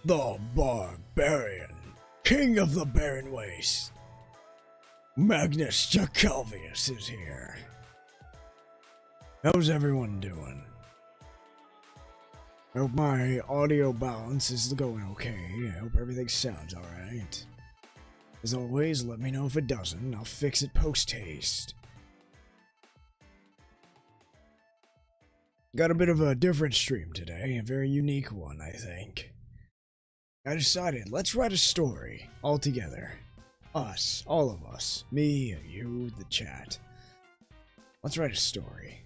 The Barbarian, King of the Barren Waste. Magnus Jacalvius is here. How's everyone doing? I hope my audio balance is going okay. I hope everything sounds alright. As always, let me know if it doesn't. I'll fix it post-haste. Got a bit of a different stream today, a very unique one, I think. I decided, let's write a story, all together. Us, all of us. Me, you, the chat. Let's write a story.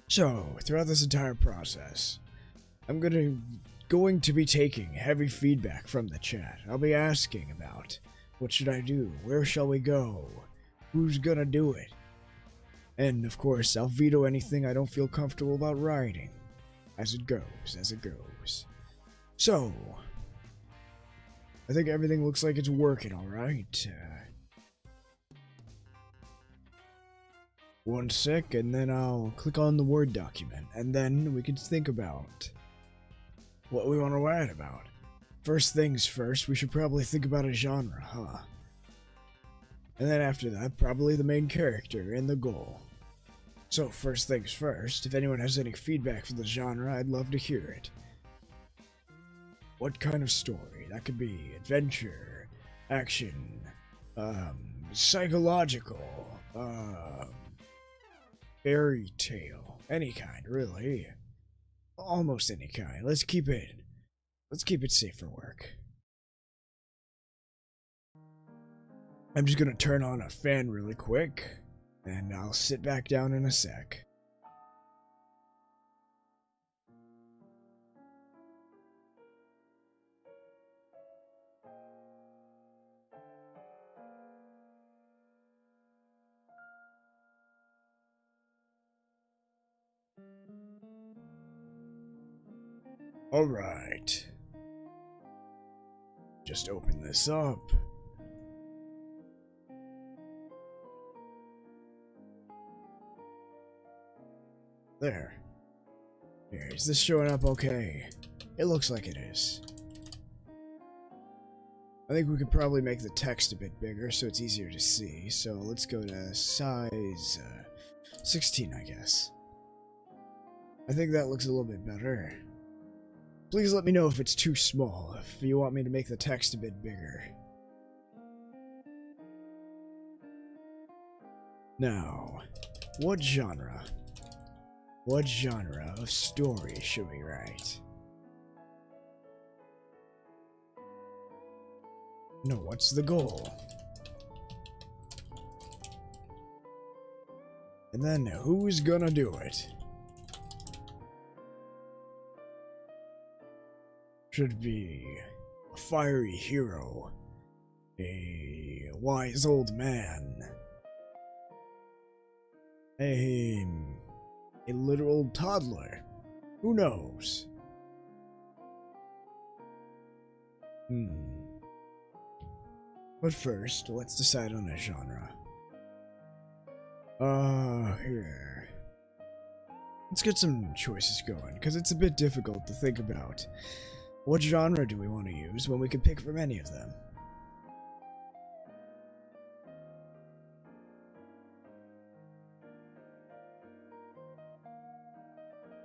So, throughout this entire process, I'm going to be taking heavy feedback from the chat. I'll be asking about, what should I do? Where shall we go? Who's gonna do it? And, of course, I'll veto anything I don't feel comfortable about writing. As it goes, as it goes. So, I think everything looks like it's working alright. One sec, and then I'll click on the Word document, and then we can think about what we want to write about. First things first, we should probably think about a genre, huh? And then after that, probably the main character and the goal. So, first things first, if anyone has any feedback for the genre, I'd love to hear it. What kind of story? That could be adventure, action, psychological, fairy tale, any kind, really. Almost any kind. Let's keep it safe for work. I'm just gonna turn on a fan really quick, and I'll sit back down in a sec. Alright. Just open this up. There. Here, is this showing up okay? It looks like it is. I think we could probably make the text a bit bigger so it's easier to see. So let's go to size 16, I guess. I think that looks a little bit better. Please let me know if it's too small, if you want me to make the text a bit bigger. Now, what genre? What genre of story should we write? No, what's the goal? And then, who's gonna do it? Should be a fiery hero, a wise old man, a literal toddler. Who knows? But first, let's decide on a genre. Here. Let's get some choices going, because it's a bit difficult to think about. What genre do we want to use when we can pick from any of them?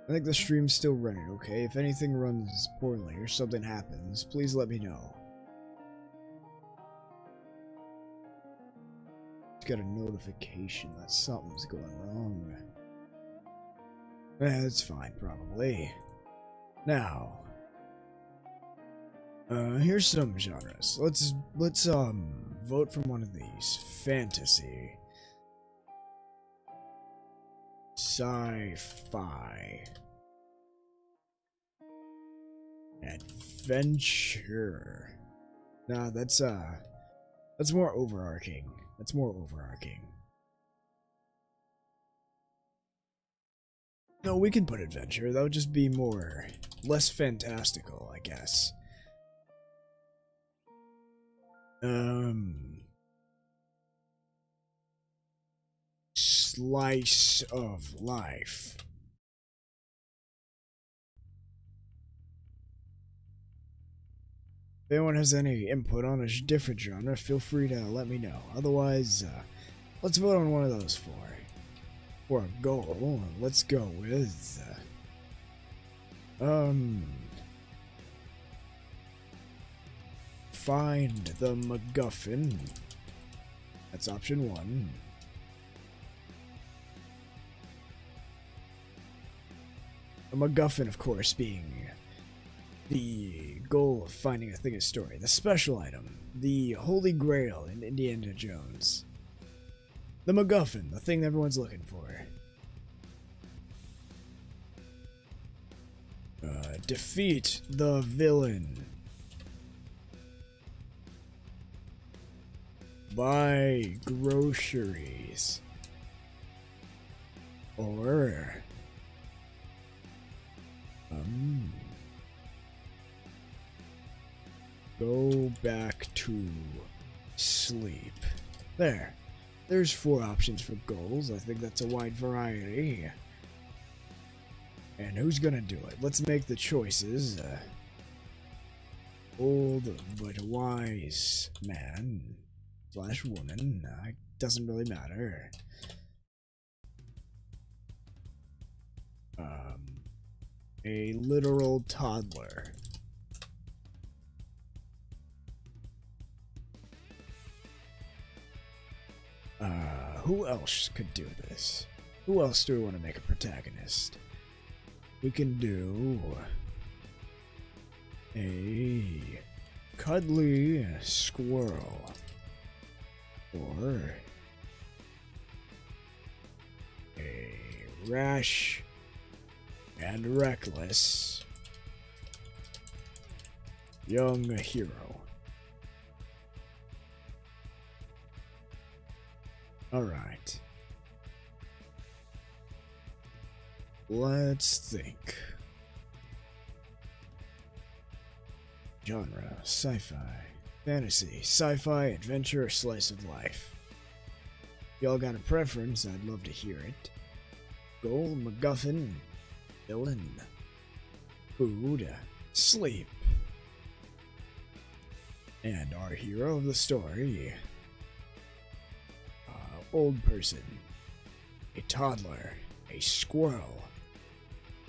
I think the stream's still running, okay? If anything runs poorly or something happens, please let me know. It's got a notification that something's going wrong. It's fine, probably. Now, here's some genres. Let's vote from one of these. Fantasy. Sci-fi. Adventure. Nah, that's more overarching. That's more overarching. No, we can put adventure. That would just be less fantastical, I guess. Slice of life. If anyone has any input on a different genre, feel free to let me know. Otherwise, let's vote on one of those for a goal. Let's go with find the Macguffin. That's option 1. A Macguffin, of course, being the goal of finding a thing of story, the special item, the holy grail in Indiana Jones. The Macguffin, the thing everyone's looking for. Defeat the villain. Buy groceries. Or go back to sleep. There's 4 options for goals. I think that's a wide variety. And who's gonna do it? Let's make the choices. Old but wise man / woman. It doesn't really matter. A literal toddler. Who else could do this? Who else do we want to make a protagonist? We can do a cuddly squirrel, or a rash and reckless young hero. Alright. Let's think. Genre: sci-fi, fantasy, sci-fi, adventure, or slice of life. Y'all got a preference? I'd love to hear it. Goal: Macguffin, villain, food, sleep. And our hero of the story: old person, a toddler, a squirrel,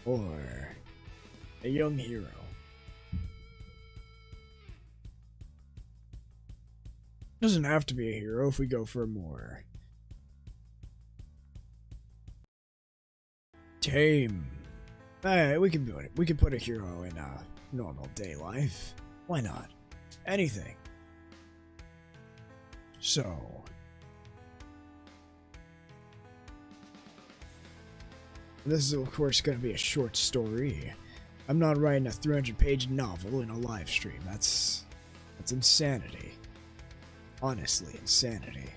or a young hero. Doesn't have to be a hero if we go for a more tame. We can do it. We can put a hero in a normal day life. Why not? Anything. So this is, of course, going to be a short story. I'm not writing a 300-page novel in a live stream. That's insanity. Honestly, insanity.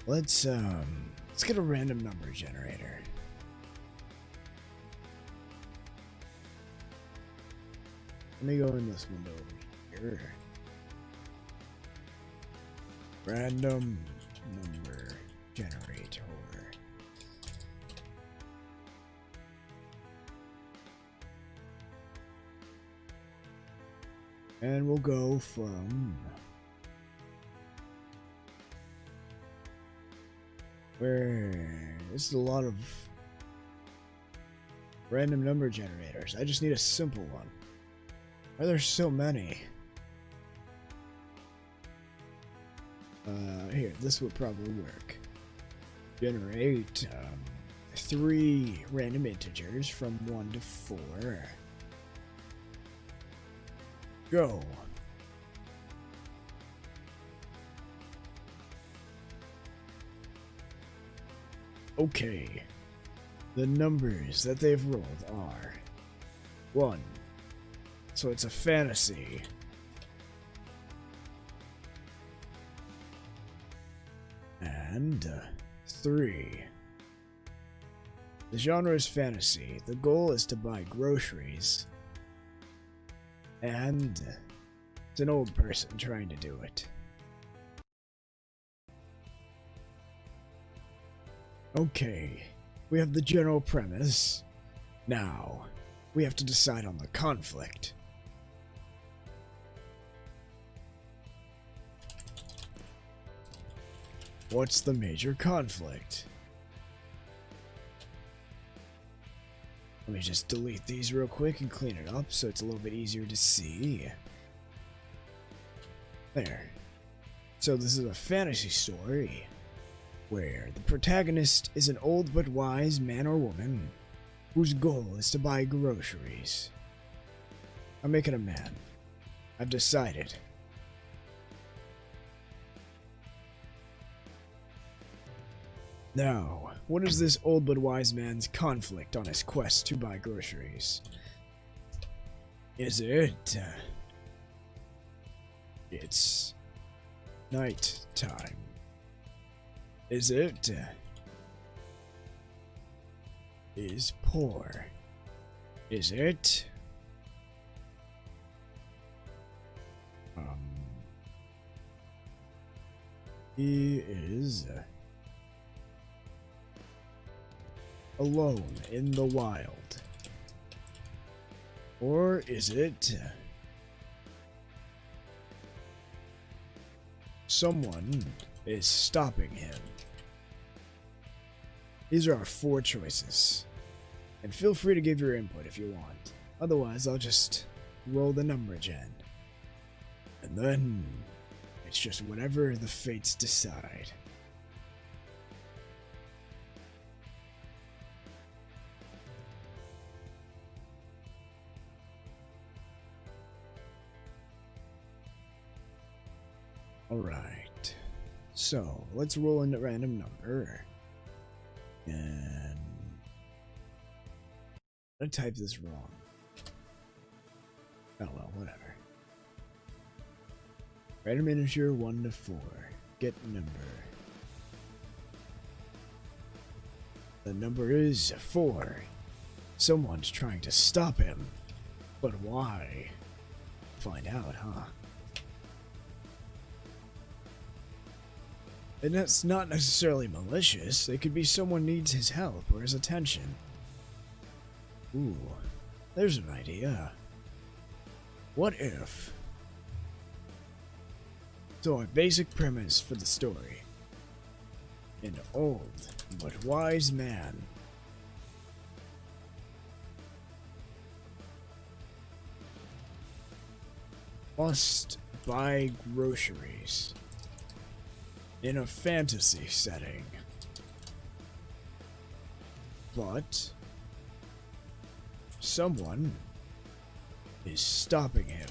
Let's get a random number generator. Let me go in this window over here. Random number generator. And we'll go from where this is a lot of random number generators. I just need a simple one. Why are there so many? Here, this would probably work. Generate 3 random integers from 1 to 4. Go. Okay. The numbers that they've rolled are 1. So it's a fantasy. And 3. The genre is fantasy. The goal is to buy groceries. And it's an old person trying to do it. Okay, we have the general premise. Now, we have to decide on the conflict. What's the major conflict? Let me just delete these real quick and clean it up so it's a little bit easier to see. There. So this is a fantasy story where the protagonist is an old but wise man or woman whose goal is to buy groceries. I'm making a man. I've decided. Now, what is this old but wise man's conflict on his quest to buy groceries? Is it? It's night time. Is it? Is poor. Is it? He is alone in the wild. Or is it someone is stopping him? These are our 4 choices. And feel free to give your input if you want. Otherwise, I'll just roll the number gen. And then it's just whatever the fates decide. Alright, so let's roll in a random number, and I typed this wrong. Oh well, whatever. Random integer 1 to 4, get number. The number is 4. Someone's trying to stop him, but why? Find out, huh? And that's not necessarily malicious. It could be someone needs his help or his attention. Ooh, there's an idea. What if? So our basic premise for the story. An old but wise man must buy groceries in a fantasy setting, but someone is stopping him.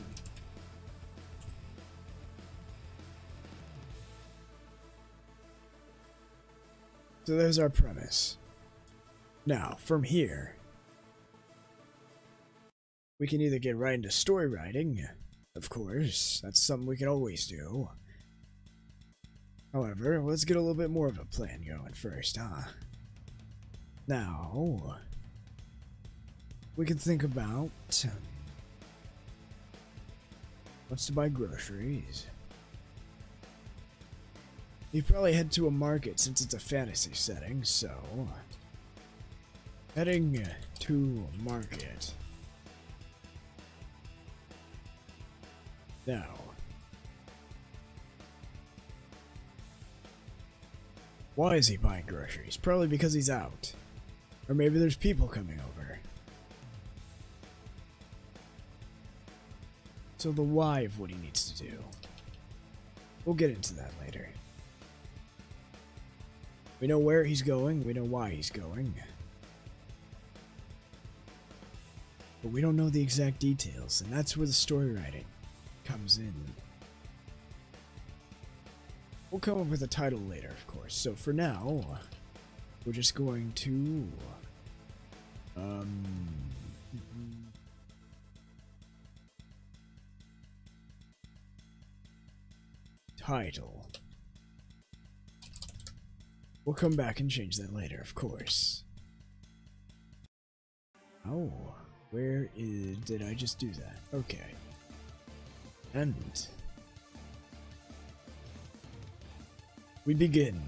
So there's our premise. Now, from here, we can either get right into story writing, of course, that's something we can always do. However, let's get a little bit more of a plan going first, huh? Now, we can think about what's to buy groceries. You probably head to a market since it's a fantasy setting, so heading to market. Now, why is he buying groceries? Probably because he's out. Or maybe there's people coming over. So the why of what he needs to do. We'll get into that later. We know where he's going, we know why he's going. But we don't know the exact details, and that's where the story writing comes in. We'll come up with a title later, of course. So for now, we're just going to title. We'll come back and change that later, of course. Oh, did I just do that? Okay. And we begin.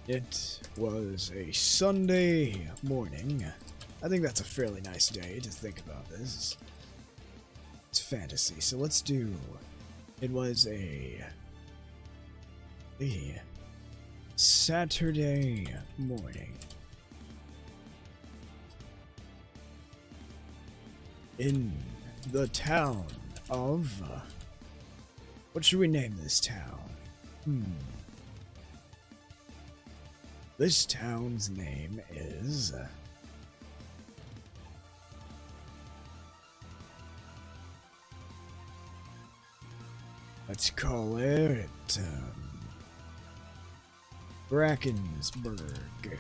It was a Sunday morning. I think that's a fairly nice day to think about this. It's fantasy, so let's do... It was a Saturday morning. In the town of... what should we name this town? This town's name is... let's call it... Brackensburg.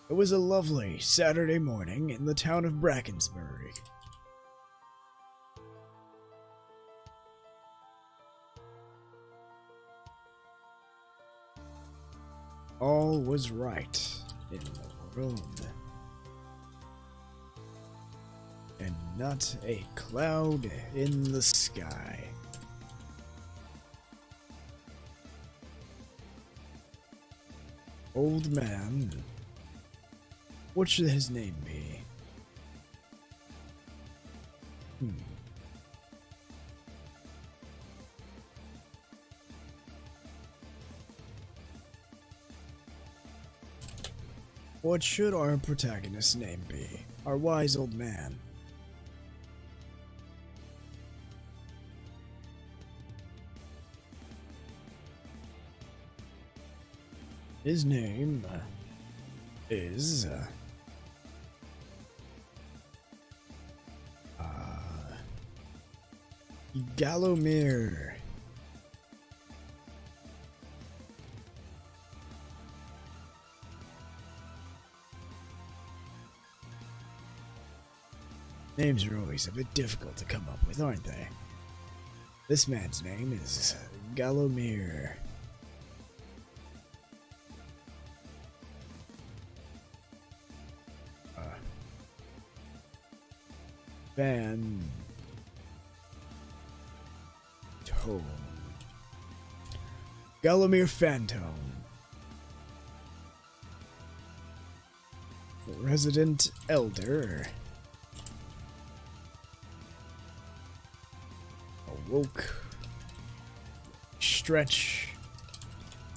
It was a lovely Saturday morning in the town of Brackensburg. All was right in the world, and not a cloud in the sky. Old man, what should his name be? What should our protagonist's name be? Our wise old man. His name is Gallomir. Names are always a bit difficult to come up with, aren't they? This man's name is Gallomir. Van Tone. Gallomir Fantone. Resident Elder. Awoke. Stretch.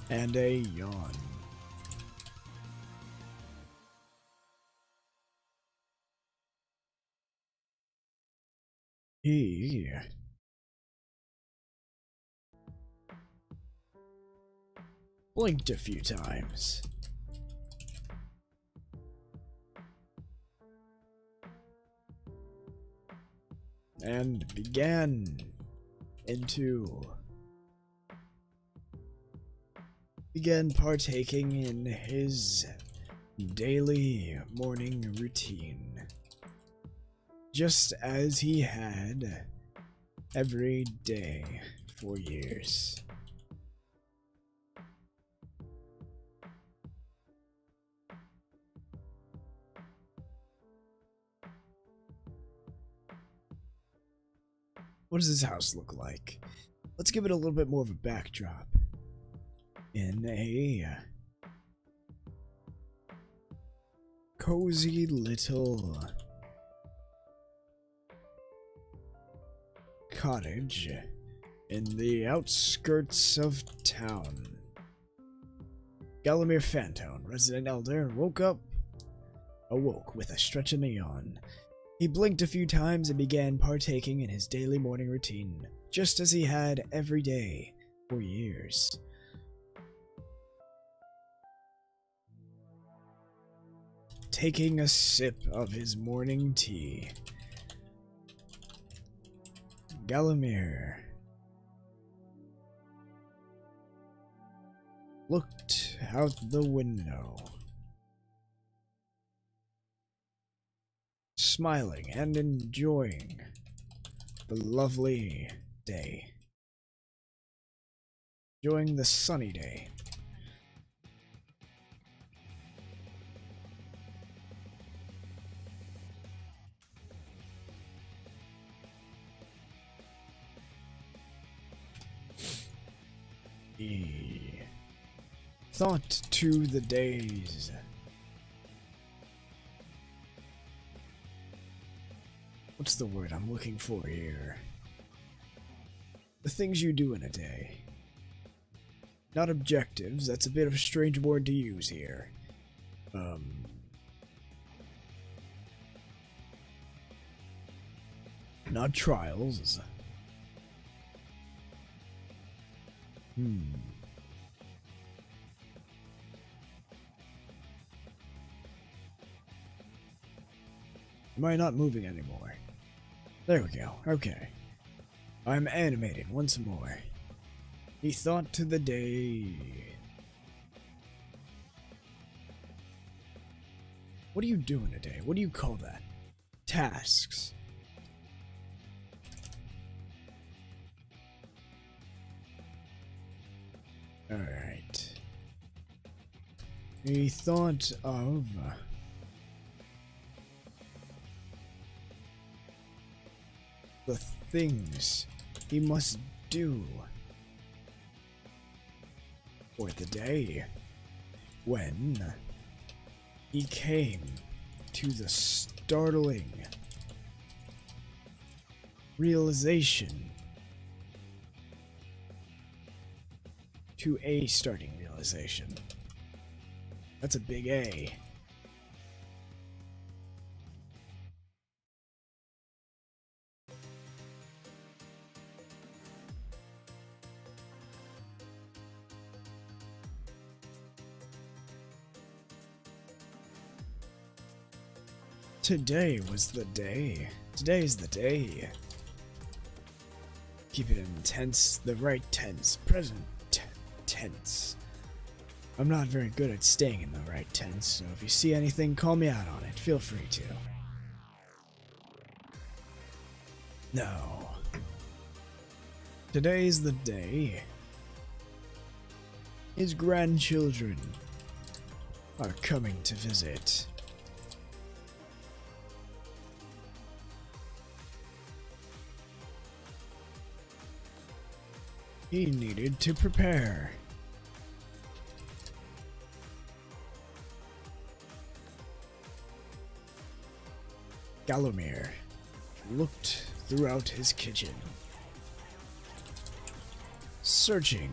And a yawn. He blinked a few times. And began partaking in his daily morning routine. Just as he had every day for years. What does his house look like? Let's give it a little bit more of a backdrop. In a cozy little cottage in the outskirts of town. Gallomir Fantone, resident elder, awoke with a stretch and a yawn. He blinked a few times and began partaking in his daily morning routine, just as he had every day for years. Taking a sip of his morning tea, Gallomir looked out the window, smiling and enjoying the lovely day, enjoying the sunny day. He thought to the days. What's the word I'm looking for here? The things you do in a day. Not objectives, that's a bit of a strange word to use here. Not trials. Am I not moving anymore? There we go, okay. I'm animated once more. He thought to the day. What are you doing today? What do you call that? Tasks. Alright. He thought of the things he must do for the day when he came to the startling realization, to a starting realization. That's a big A. Today was the day. Today's the day. Keep it in tense, the right tense, present tense. I'm not very good at staying in the right tense, so if you see anything, call me out on it. Feel free to. No. Today's the day. His grandchildren are coming to visit. He needed to prepare. Galomir looked throughout his kitchen, searching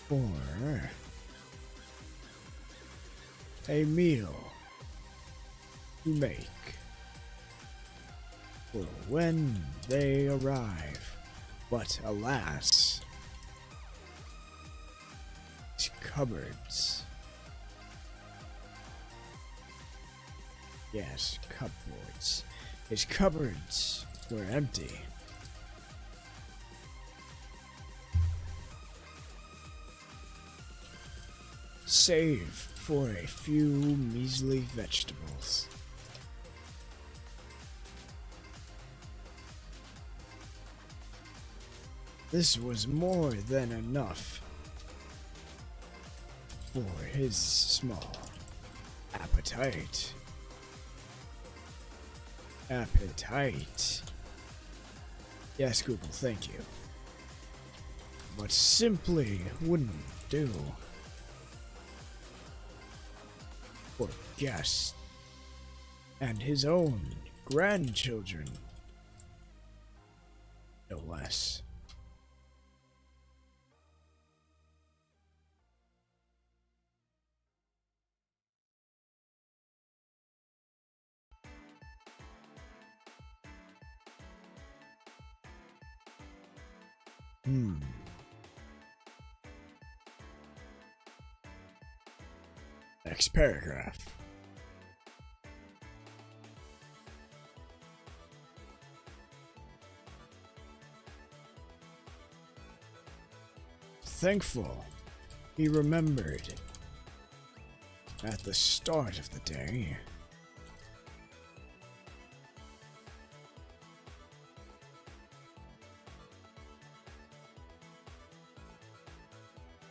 for a meal to make for when they arrive. But alas, his cupboards. Yes, cupboards. His cupboards were empty. Save for a few measly vegetables. This was more than enough for his small appetite. Appetite. Yes, Google, thank you. But simply wouldn't do for guests and his own grandchildren, no less. Next paragraph. Thankful he remembered at the start of the day.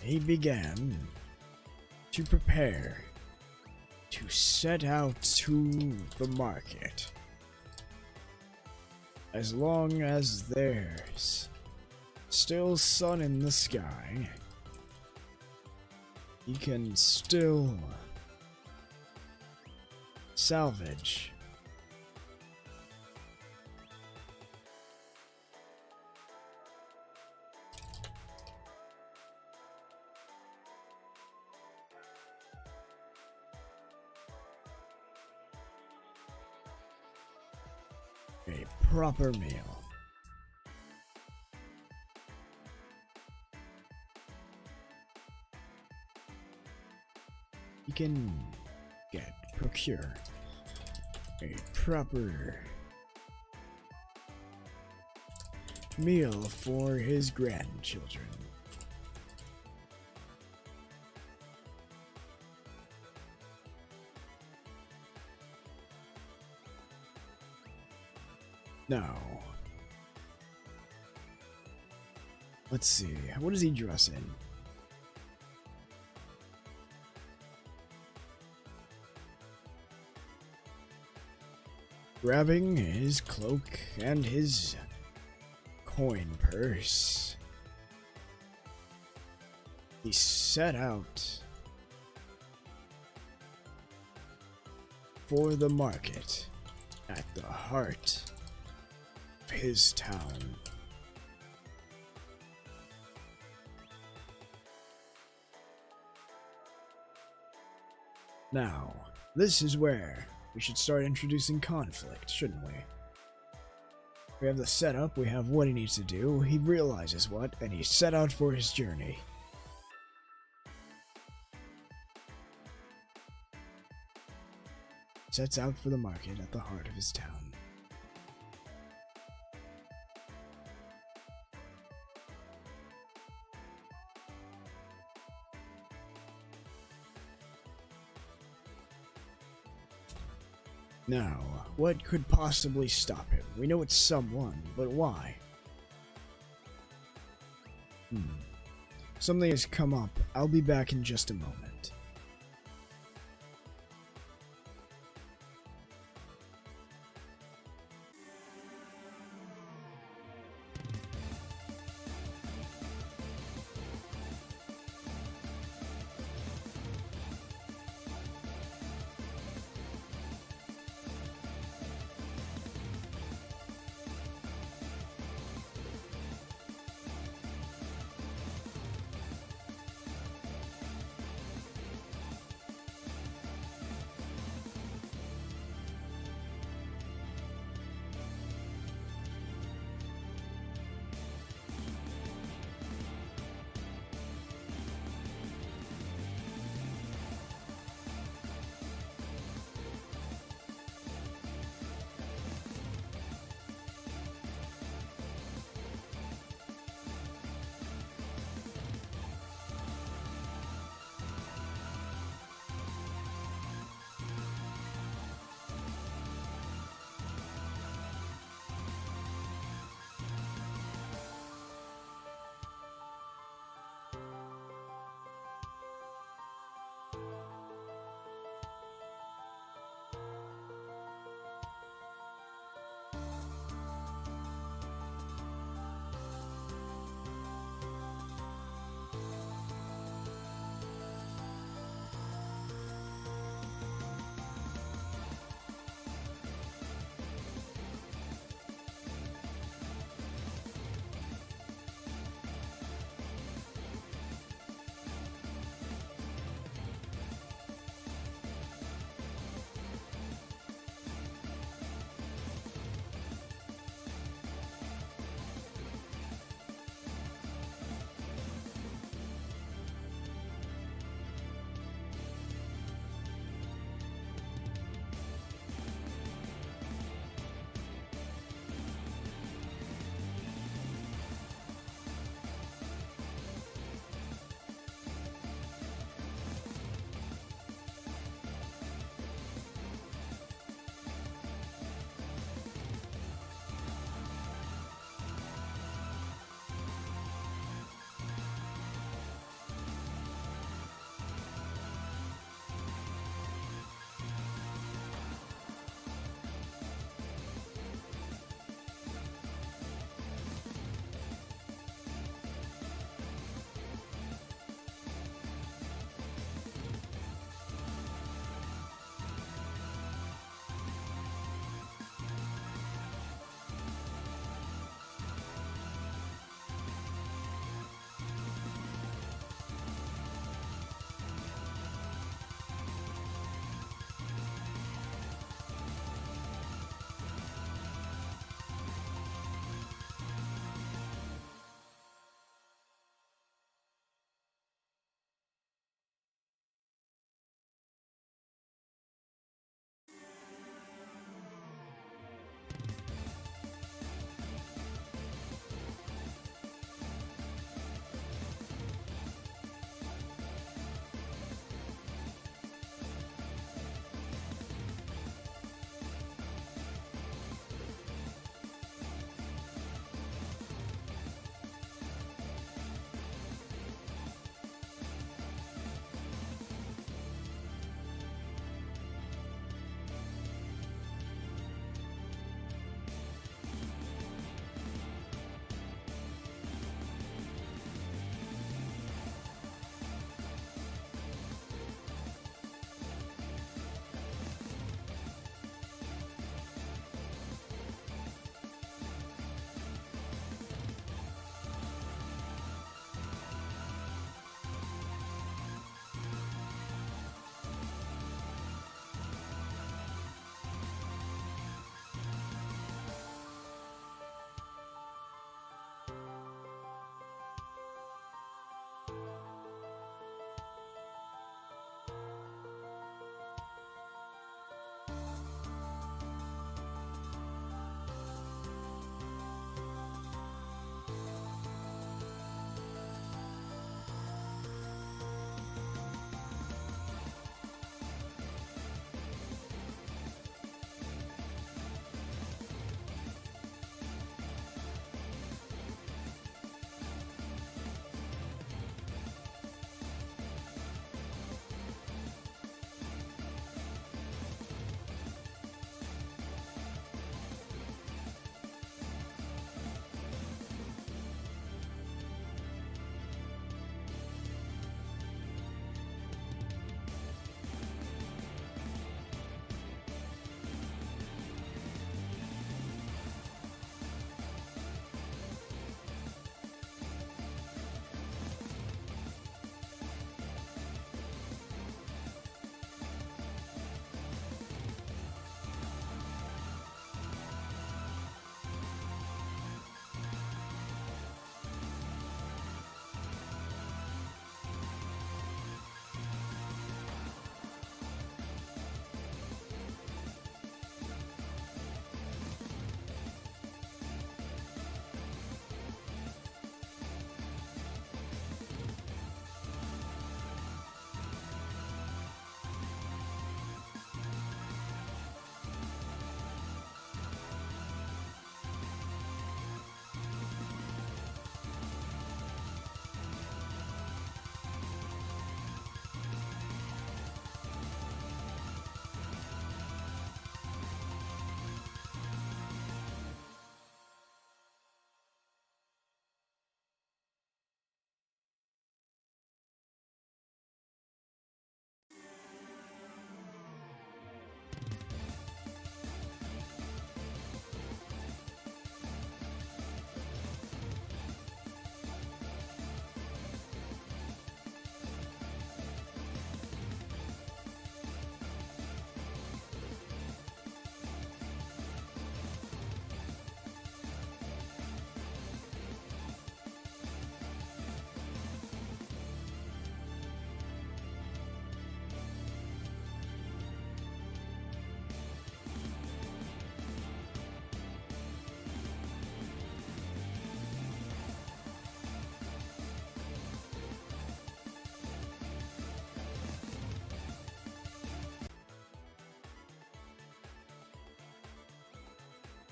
He began to prepare to set out to the market. As long as there's Still sun in the sky. You can still salvage. A proper meal. You can procure a proper meal for his grandchildren. Now, let's see, what does he dress in? Grabbing his cloak and his coin purse, he set out for the market at the heart of his town. Now, this is where we should start introducing conflict, shouldn't we? We have the setup, we have what he needs to do, he realizes what, and he set out for his journey. Sets out for the market at the heart of his town. Now, what could possibly stop him? We know it's someone, but why? Something has come up. I'll be back in just a moment.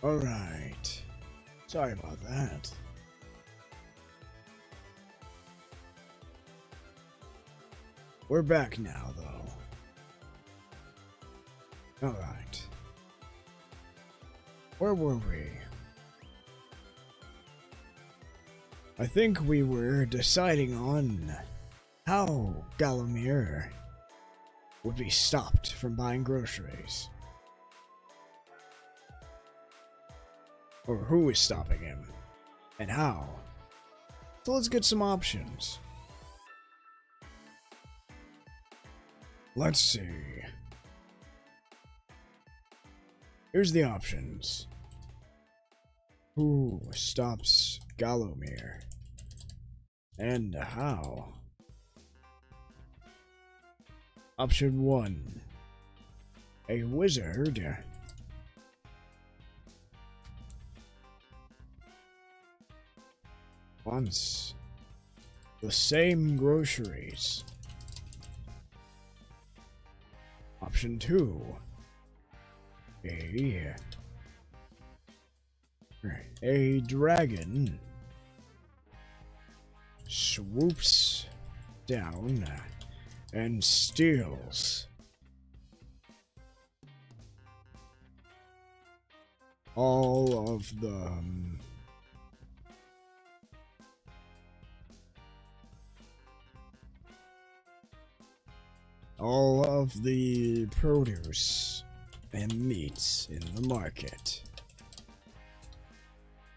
Alright. Sorry about that. We're back now, though. Alright. Where were we? I think we were deciding on how Gallimir would be stopped from buying groceries. Or who is stopping him, and how. So let's get some options. Let's see. Here's the options. Who stops Gallimir? And how? Option 1. A wizard wants the same groceries. Option 2. A dragon swoops down and steals all of the produce and meats in the market.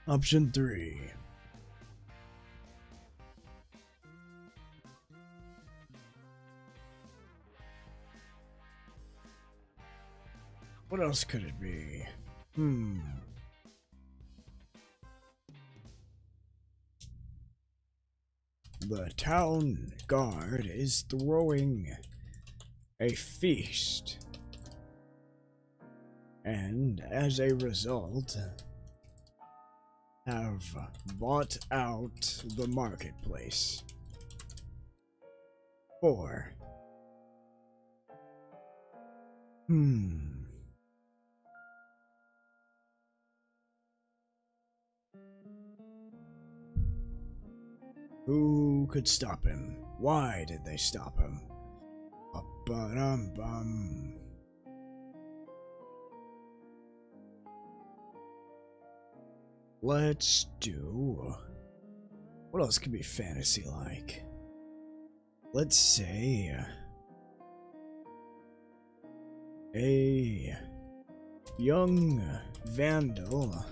Option 3. What else could it be? The town guard is throwing a feast, and as a result, have bought out the marketplace. 4. Who could stop him? Why did they stop him? Ba-dum-bum. Let's do... What else could be fantasy-like? Let's say... a young vandal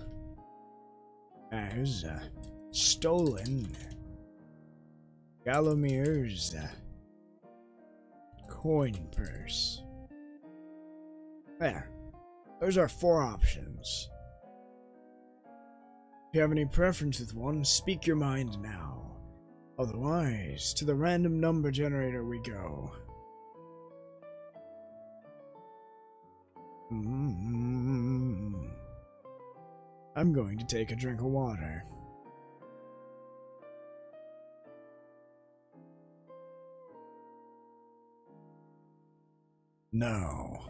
has stolen Gallimir's coin purse. There. Those are 4 options. If you have any preference with one, speak your mind now. Otherwise, to the random number generator we go. I'm going to take a drink of water. No.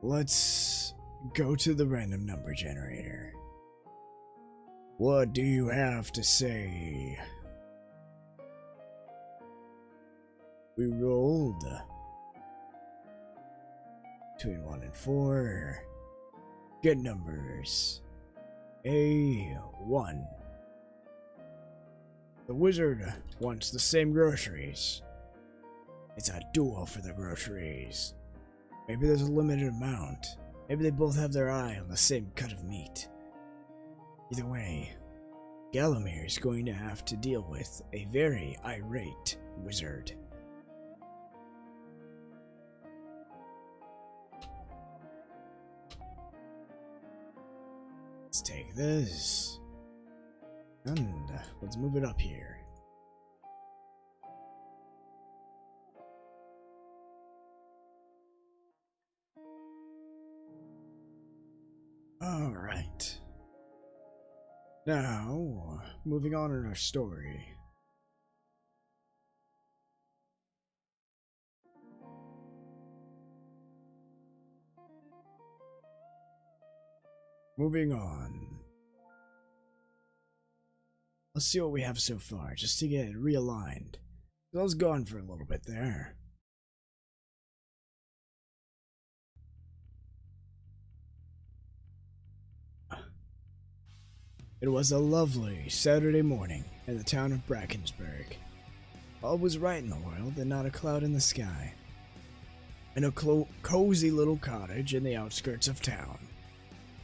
Let's go to the random number generator. What do you have to say? We rolled between 1 and 4. Get numbers. A1. The wizard wants the same groceries. It's a duel for the groceries. Maybe there's a limited amount. Maybe they both have their eye on the same cut of meat. Either way, Gallimir is going to have to deal with a very irate wizard. Let's take this, and let's move it up here. Alright. Now, moving on in our story. Moving on. Let's see what we have so far, just to get it realigned. I was gone for a little bit there. It was a lovely Saturday morning in the town of Brackensburg. All was right in the world and not a cloud in the sky. In a cozy little cottage in the outskirts of town,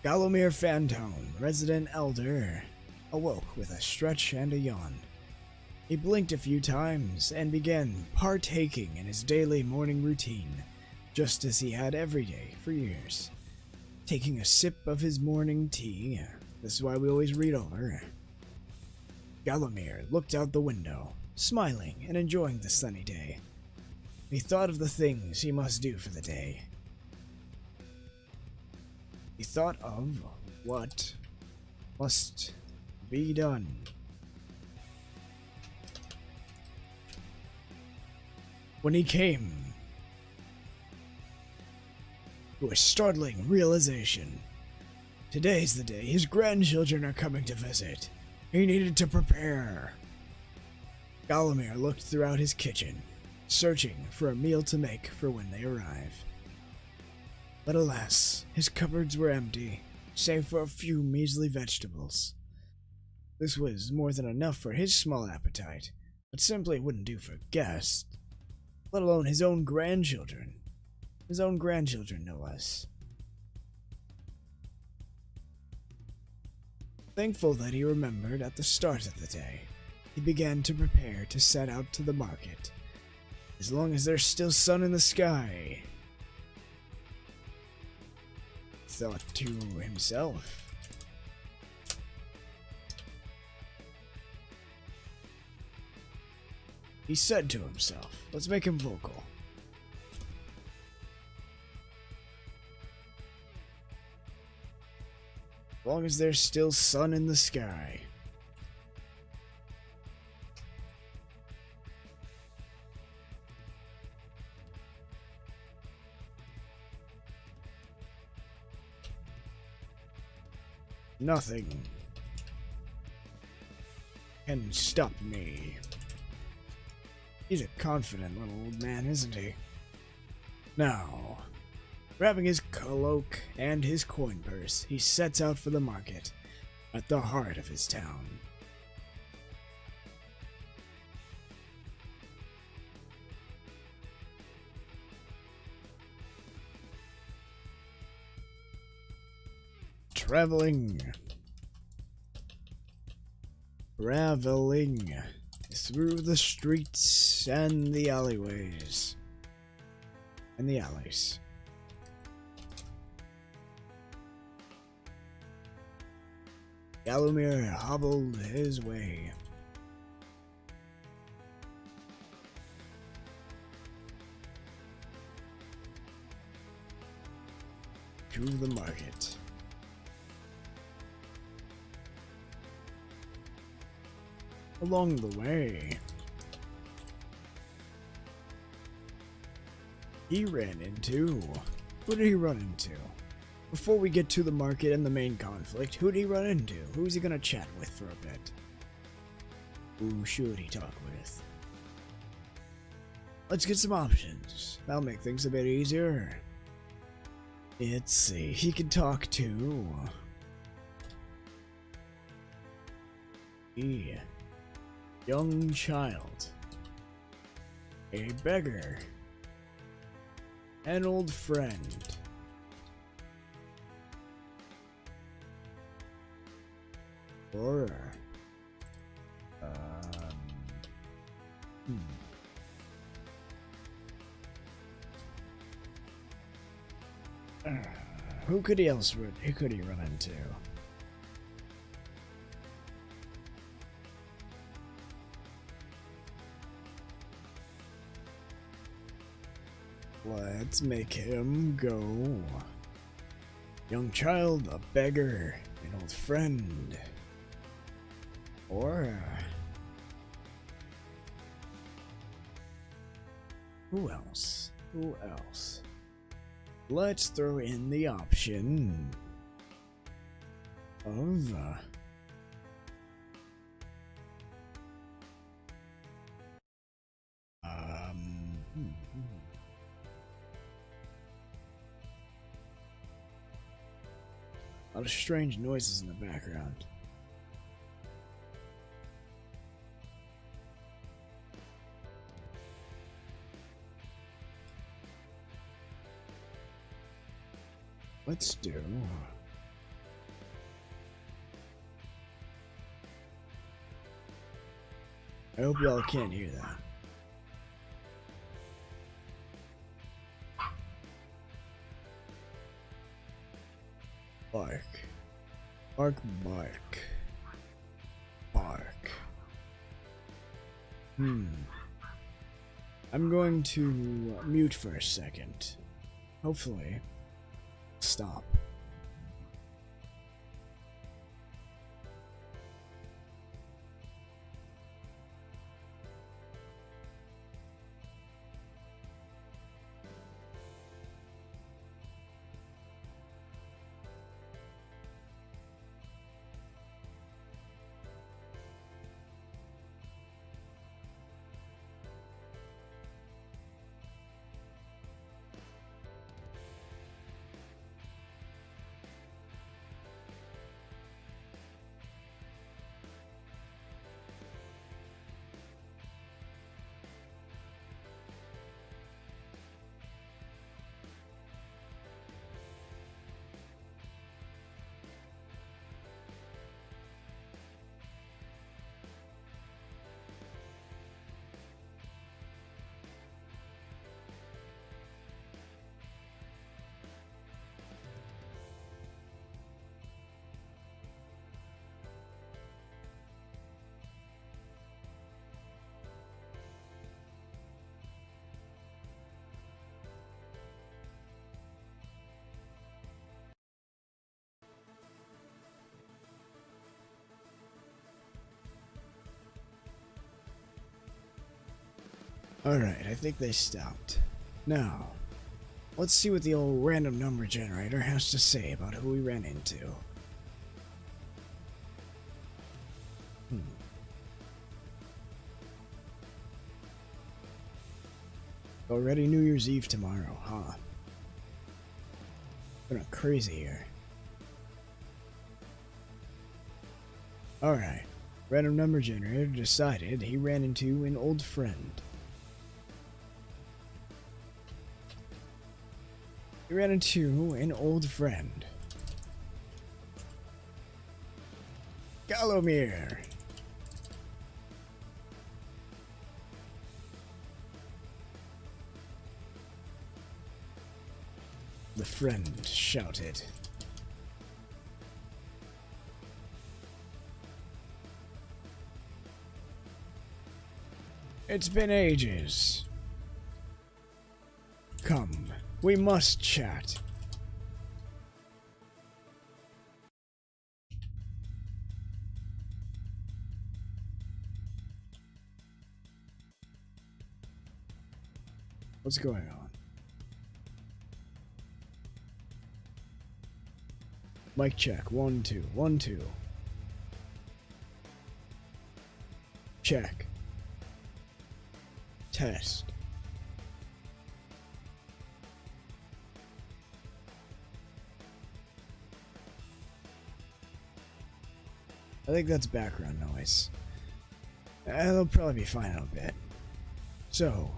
Galomir Fantone, resident elder, awoke with a stretch and a yawn. He blinked a few times and began partaking in his daily morning routine, just as he had every day for years. Taking a sip of his morning tea, this is why we always read over. Galomir looked out the window, smiling and enjoying the sunny day. He thought of the things he must do for the day. He thought of what must be done. When he came to a startling realization. Today's the day his grandchildren are coming to visit. He needed to prepare. Galomir looked throughout his kitchen, searching for a meal to make for when they arrive. But alas, his cupboards were empty, save for a few measly vegetables. This was more than enough for his small appetite, but simply wouldn't do for guests, let alone his own grandchildren. His own grandchildren, no less. Thankful that he remembered at the start of the day, he began to prepare to set out to the market. As long as there's still sun in the sky, thought to himself. He said to himself, let's make him vocal. As long as there's still sun in the sky. Nothing can stop me. He's a confident little old man, isn't he? Now, grabbing his cloak and his coin purse, he sets out for the market at the heart of his town. Traveling through the streets and the alleyways and the alleys. Galomir hobbled his way. To the market. Along the way, he ran into... Who did he run into? Before we get to the market and the main conflict, who did he run into? Who's he gonna chat with for a bit? Who should he talk with? Let's get some options. That'll make things a bit easier. Let's see, he could talk to... young child, a beggar, an old friend, or who could he run into? Let's make him go. Young child, a beggar, an old friend. Or... who else? Who else? Let's throw in the option of a lot of strange noises in the background. Let's do... I hope y'all can't hear that. Bark. Bark, bark. Bark. I'm going to mute for a second. Hopefully, stop. Alright, I think they stopped. Now, let's see what the old random number generator has to say about who we ran into. Already New Year's Eve tomorrow, huh? Been crazy here. Alright, random number generator decided he ran into an old friend. He ran into an old friend. Galomir! The friend shouted. It's been ages. Come, we must chat. What's going on? Mic check. 1 2 1 2. Check. Test. I think that's background noise. They'll probably be fine in a bit. So.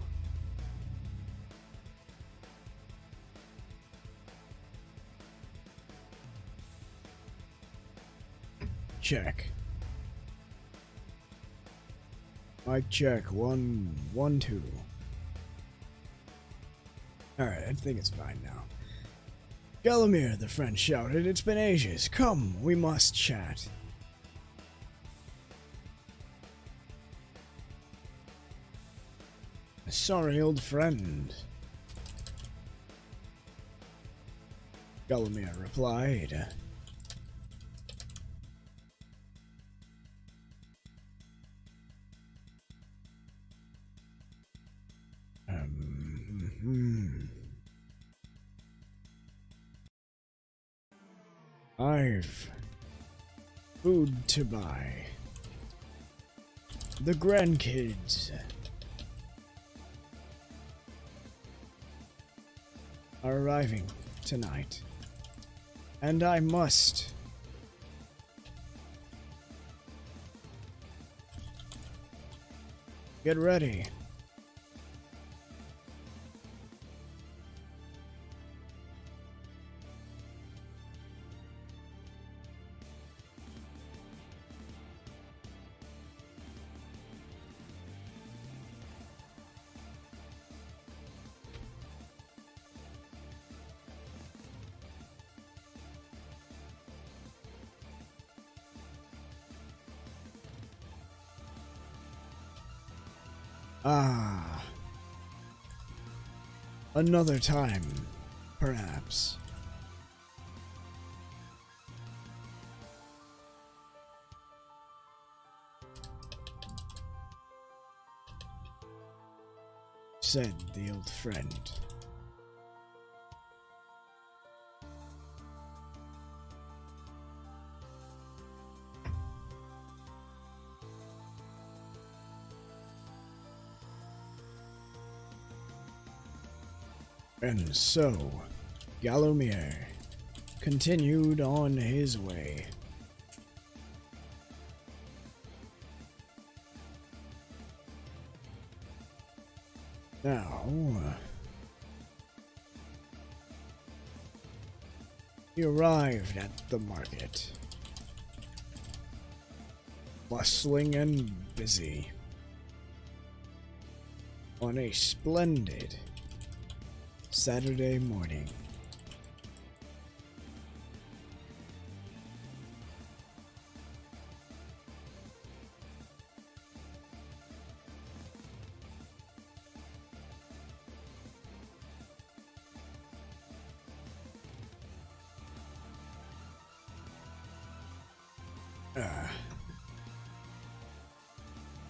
Check. Mic check. 1 1 2. Alright, I think it's fine now. Galomir, the friend shouted, it's been ages. Come, we must chat. Sorry, old friend. Galomir replied. I've Food to buy. The grandkids are arriving tonight, and I must get ready. Ah, another time, perhaps. Said the old friend. And so, Gallomir continued on his way. Now, he arrived at the market, bustling and busy, on a splendid Saturday morning.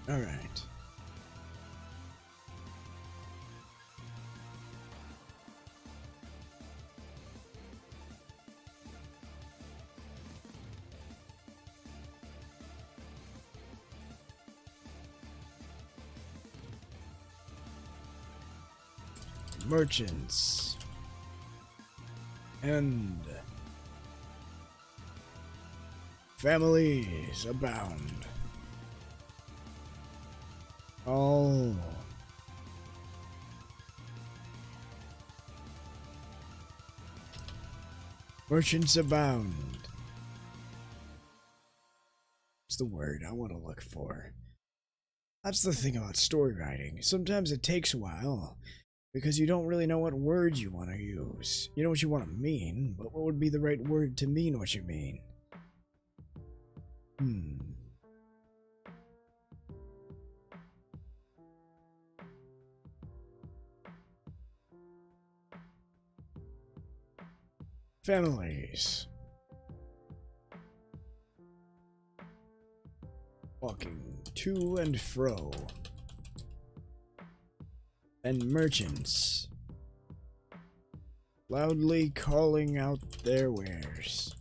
All right. Merchants and families abound. All merchants abound. What's the word I want to look for? That's the thing about story writing. Sometimes it takes a while because you don't really know what words you want to use. You know what you want to mean, but what would be the right word to mean what you mean? Families walking to and fro, and merchants loudly calling out their wares.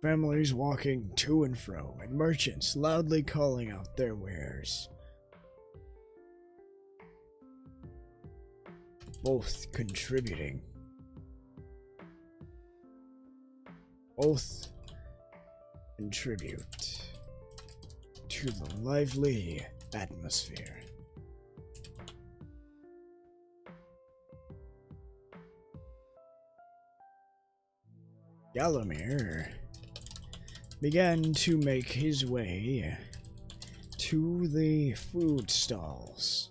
Families walking to and fro, and merchants loudly calling out their wares. Both contributing. Both contribute to the lively atmosphere. Gallomir began to make his way to the food stalls,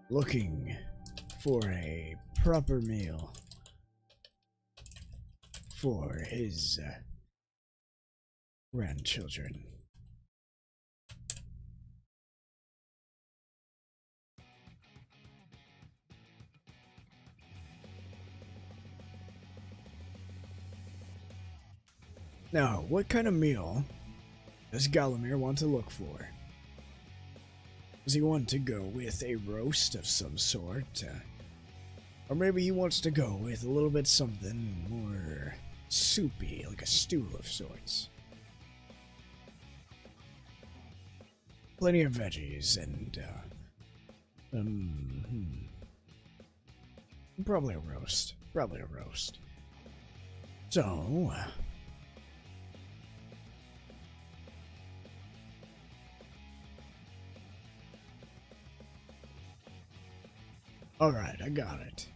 looking for a proper meal for his grandchildren. Now, what kind of meal does Galamir want to look for? Does he want to go with a roast of some sort? Or maybe he wants to go with a little bit something more soupy, like a stew of sorts. Plenty of veggies and, probably a roast. Probably a roast. So, alright, I got it.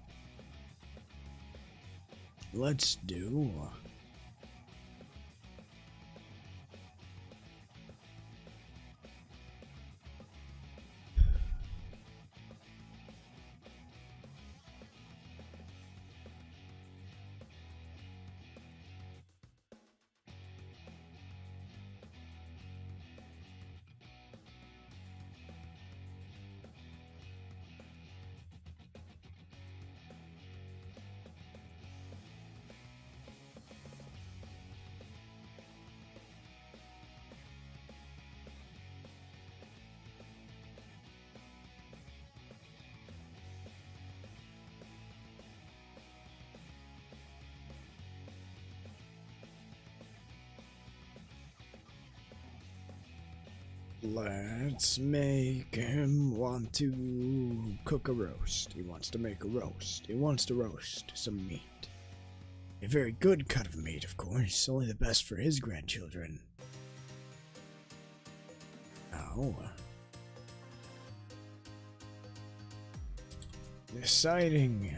Let's do... Let's make him want to cook a roast. He wants to make a roast. He wants to roast some meat. A very good cut of meat, of course. Only the best for his grandchildren. Now, deciding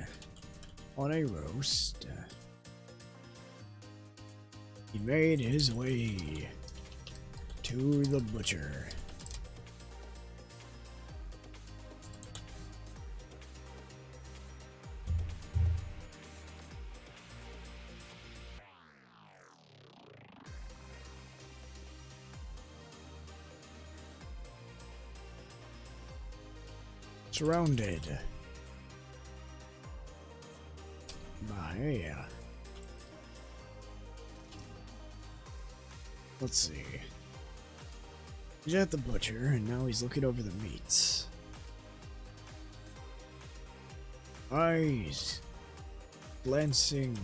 on a roast, he made his way to the butcher. Surrounded by, let's see. He's at the butcher, and now he's looking over the meats. Eyes glancing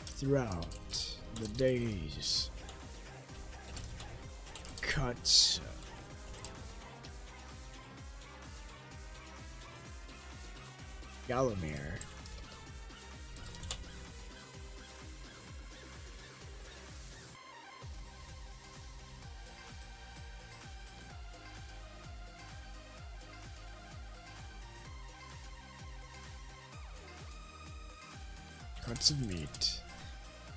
throughout the day's cuts. Galamir cuts of meat.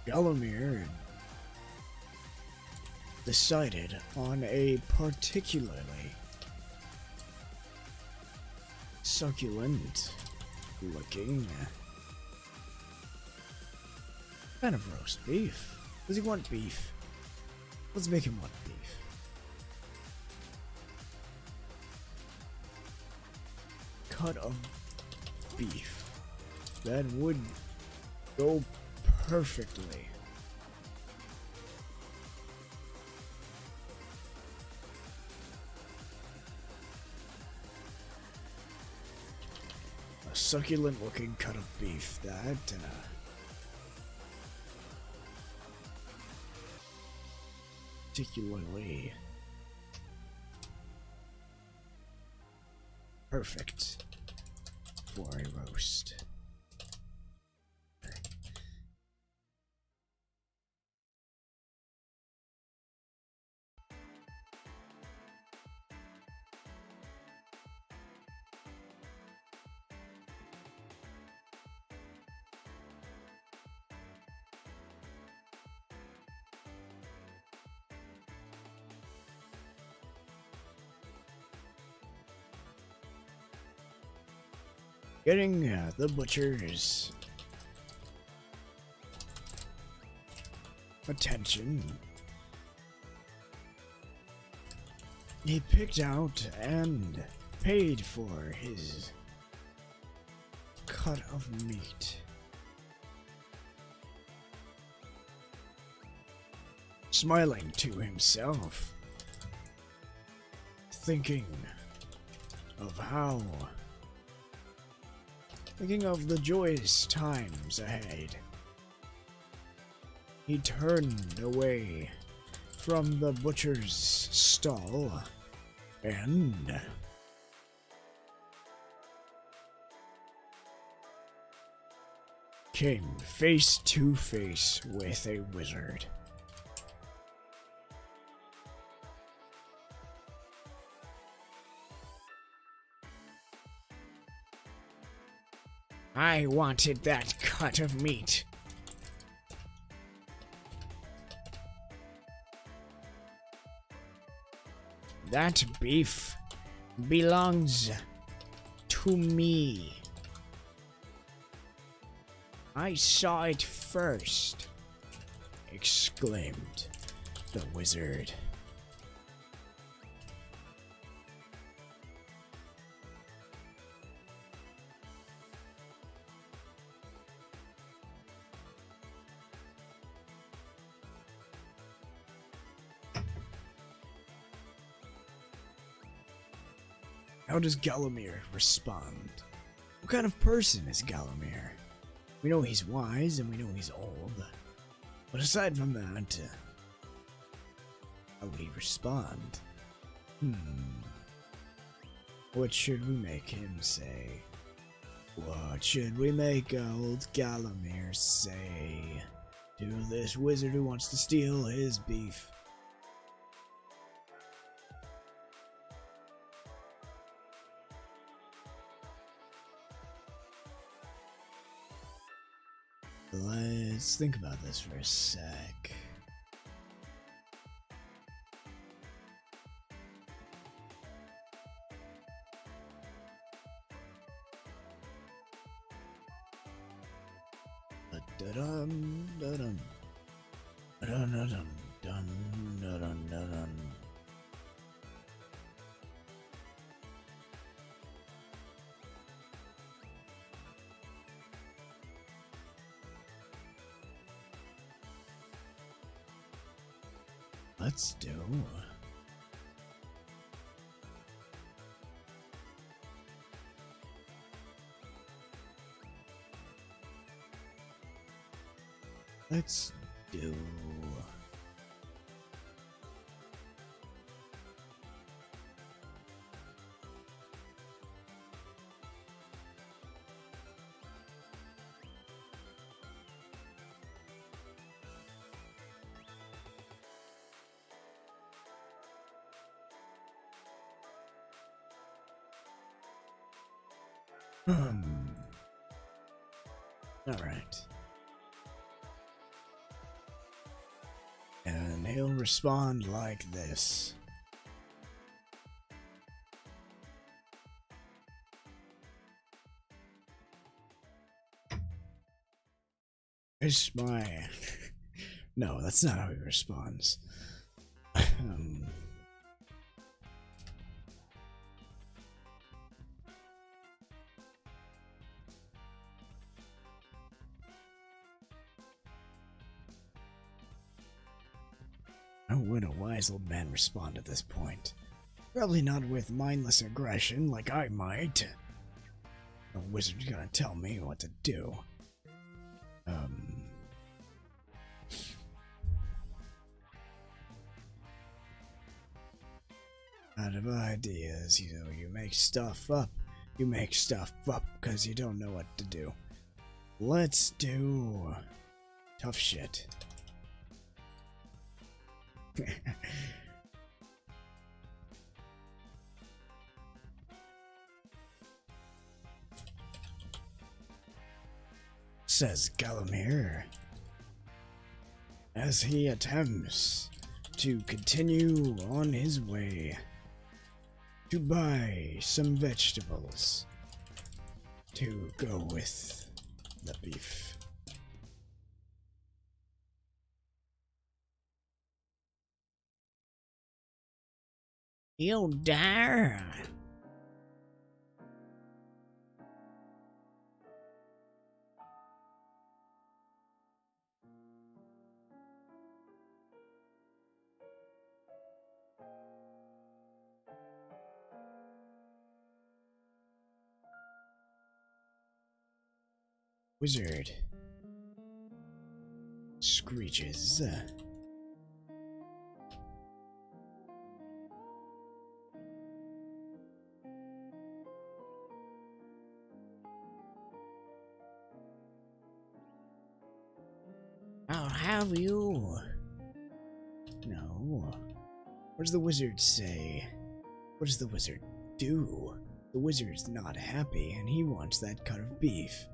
Galamir decided on a particularly succulent looking kind of roast beef. Does he want beef? Let's make him want beef. Cut of beef. That would go perfectly. A succulent looking cut of beef that particularly perfect for a roast. Getting the butcher's attention, he picked out and paid for his cut of meat. smiling to himself, thinking of the joyous times ahead. He turned away from the butcher's stall and came face to face with a wizard. I wanted that cut of meat. That beef belongs to me. I saw it first, exclaimed the wizard. How does Gallomir respond? What kind of person is Gallomir? We know he's wise and we know he's old. But aside from that, how would he respond? What should we make him say? What should we make old Gallomir say to this wizard who wants to steal his beef? Let's think about this for a sec. Da-dum, da-dum. Da-dum, da-dum, da-dum, da-dum. Let's do. Let's do. Alright. And he'll respond like this. It's my... No, that's not how he responds. How would a wise old man respond at this point? Probably not with mindless aggression like I might. A wizard's gonna tell me what to do. Out of ideas, you know, you make stuff up. You make stuff up because you don't know what to do. Let's do tough shit. Says Gallomir as he attempts to continue on his way to buy some vegetables to go with the beef. You dare? Wizard screeches. I'll have you. No. What does the wizard say? What does the wizard do? The wizard's not happy and he wants that cut of beef.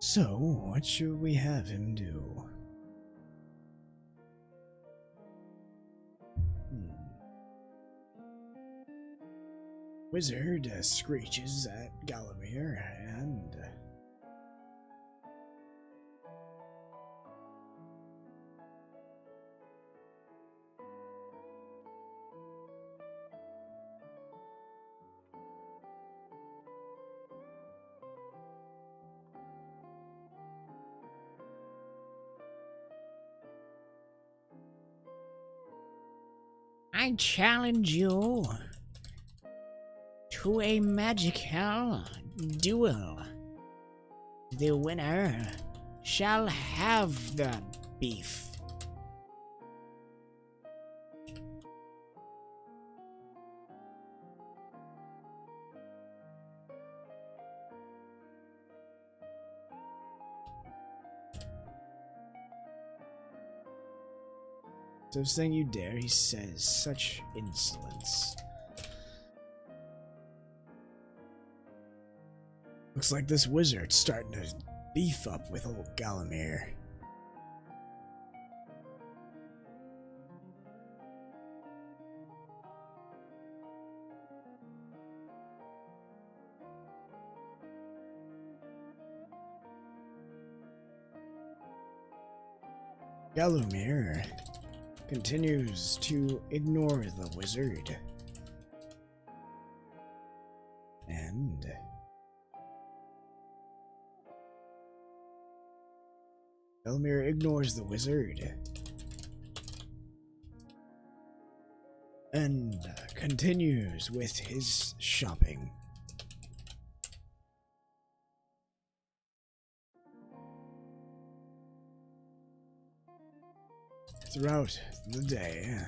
So, what should we have him do? Wizard screeches at Galamir and... I challenge you to a magical duel. The winner shall have the beef. So saying you dare, he says, such insolence. Looks like this wizard's starting to beef up with old Galamir. Galamir continues to ignore the wizard. And Galamir ignores the wizard and continues with his shopping. Throughout the day,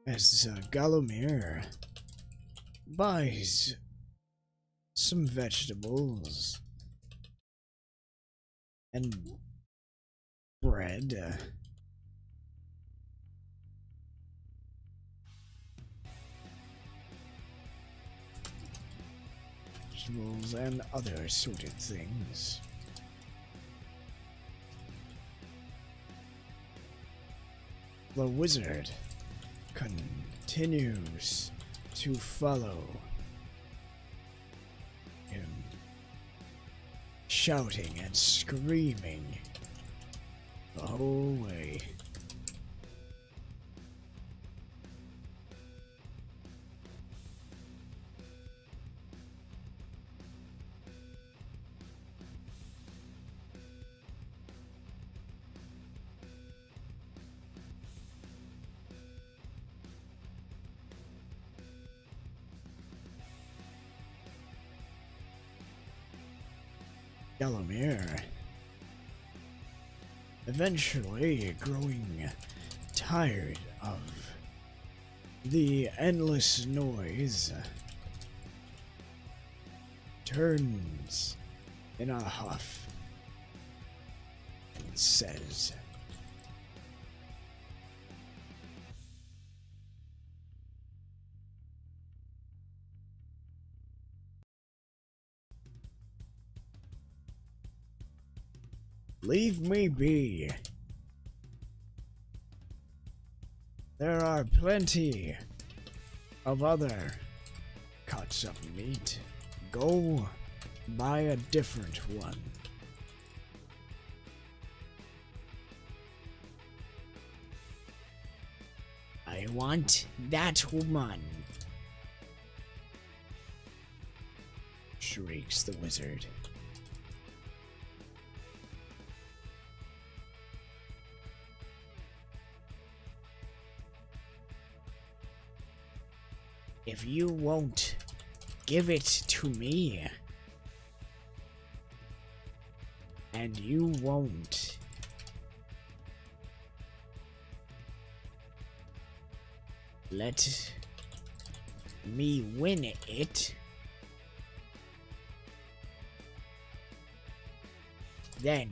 as Galamir buys some vegetables and bread, vegetables and other assorted things. The wizard continues to follow him, shouting and screaming the whole way. Galamir, eventually growing tired of the endless noise, turns in a huff and says, "Leave me be. There are plenty of other cuts of meat. Go buy a different one." "I want that woman," shrieks the wizard. "If you won't give it to me, and you won't. Let me win it. Then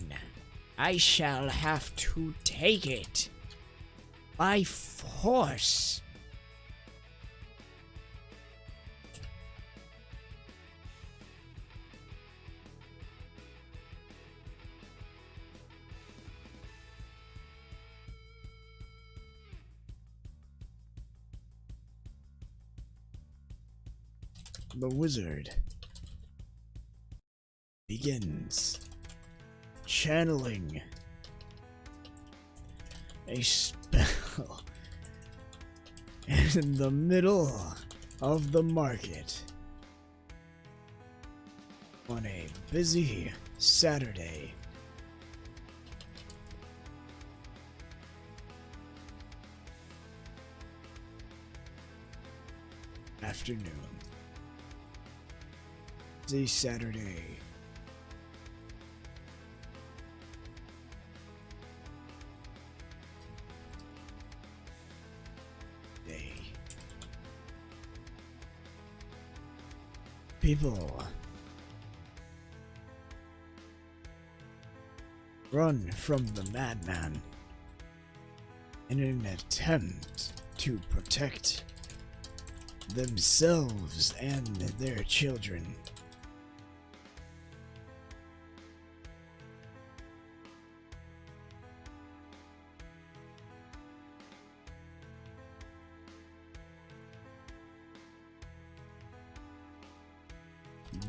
I shall have to take it by force. The wizard begins channeling a spell in the middle of the market on a busy Saturday. Afternoon. Busy Saturday. Day. People run from the madman in an attempt to protect themselves and their children.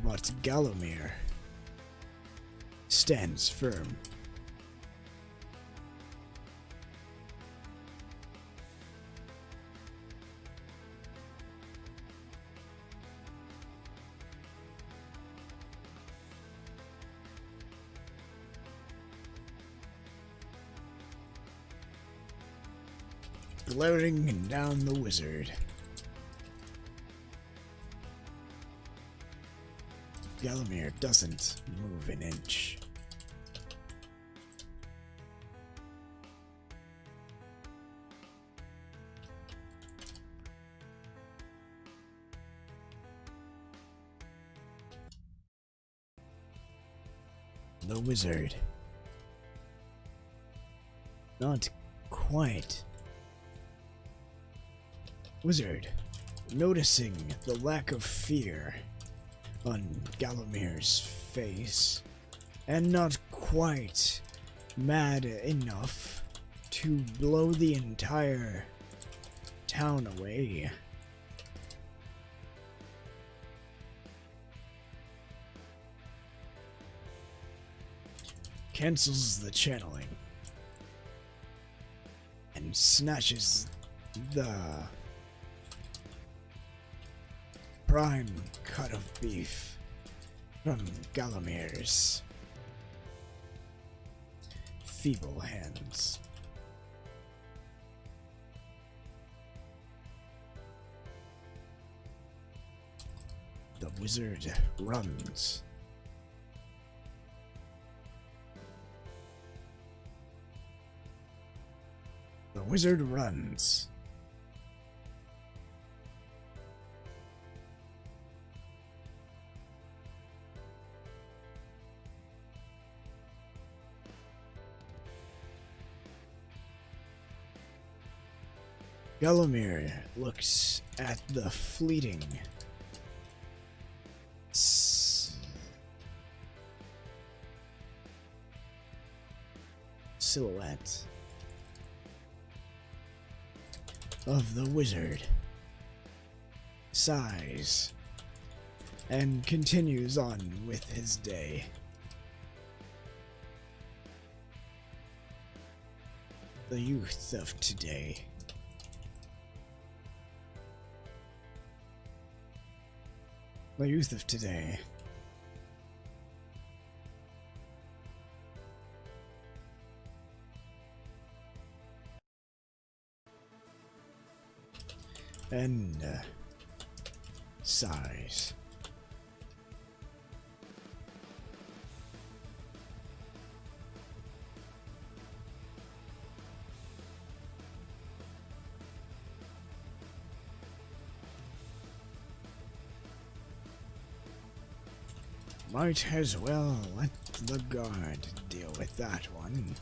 But Gallomir stands firm. Glaring down the wizard. Gallomir doesn't move an inch. The wizard, not quite. Wizard, noticing the lack of fear on Gallomir's face, and not quite mad enough to blow the entire town away. Cancels the channeling and snatches the prime cut of beef from Gallomir's feeble hands. The wizard runs. The wizard runs. Gallomir looks at the fleeting silhouette of the wizard, sighs, and continues on with his day. The youth of today. The youth of today. And sighs. Might as well let the guard deal with that one.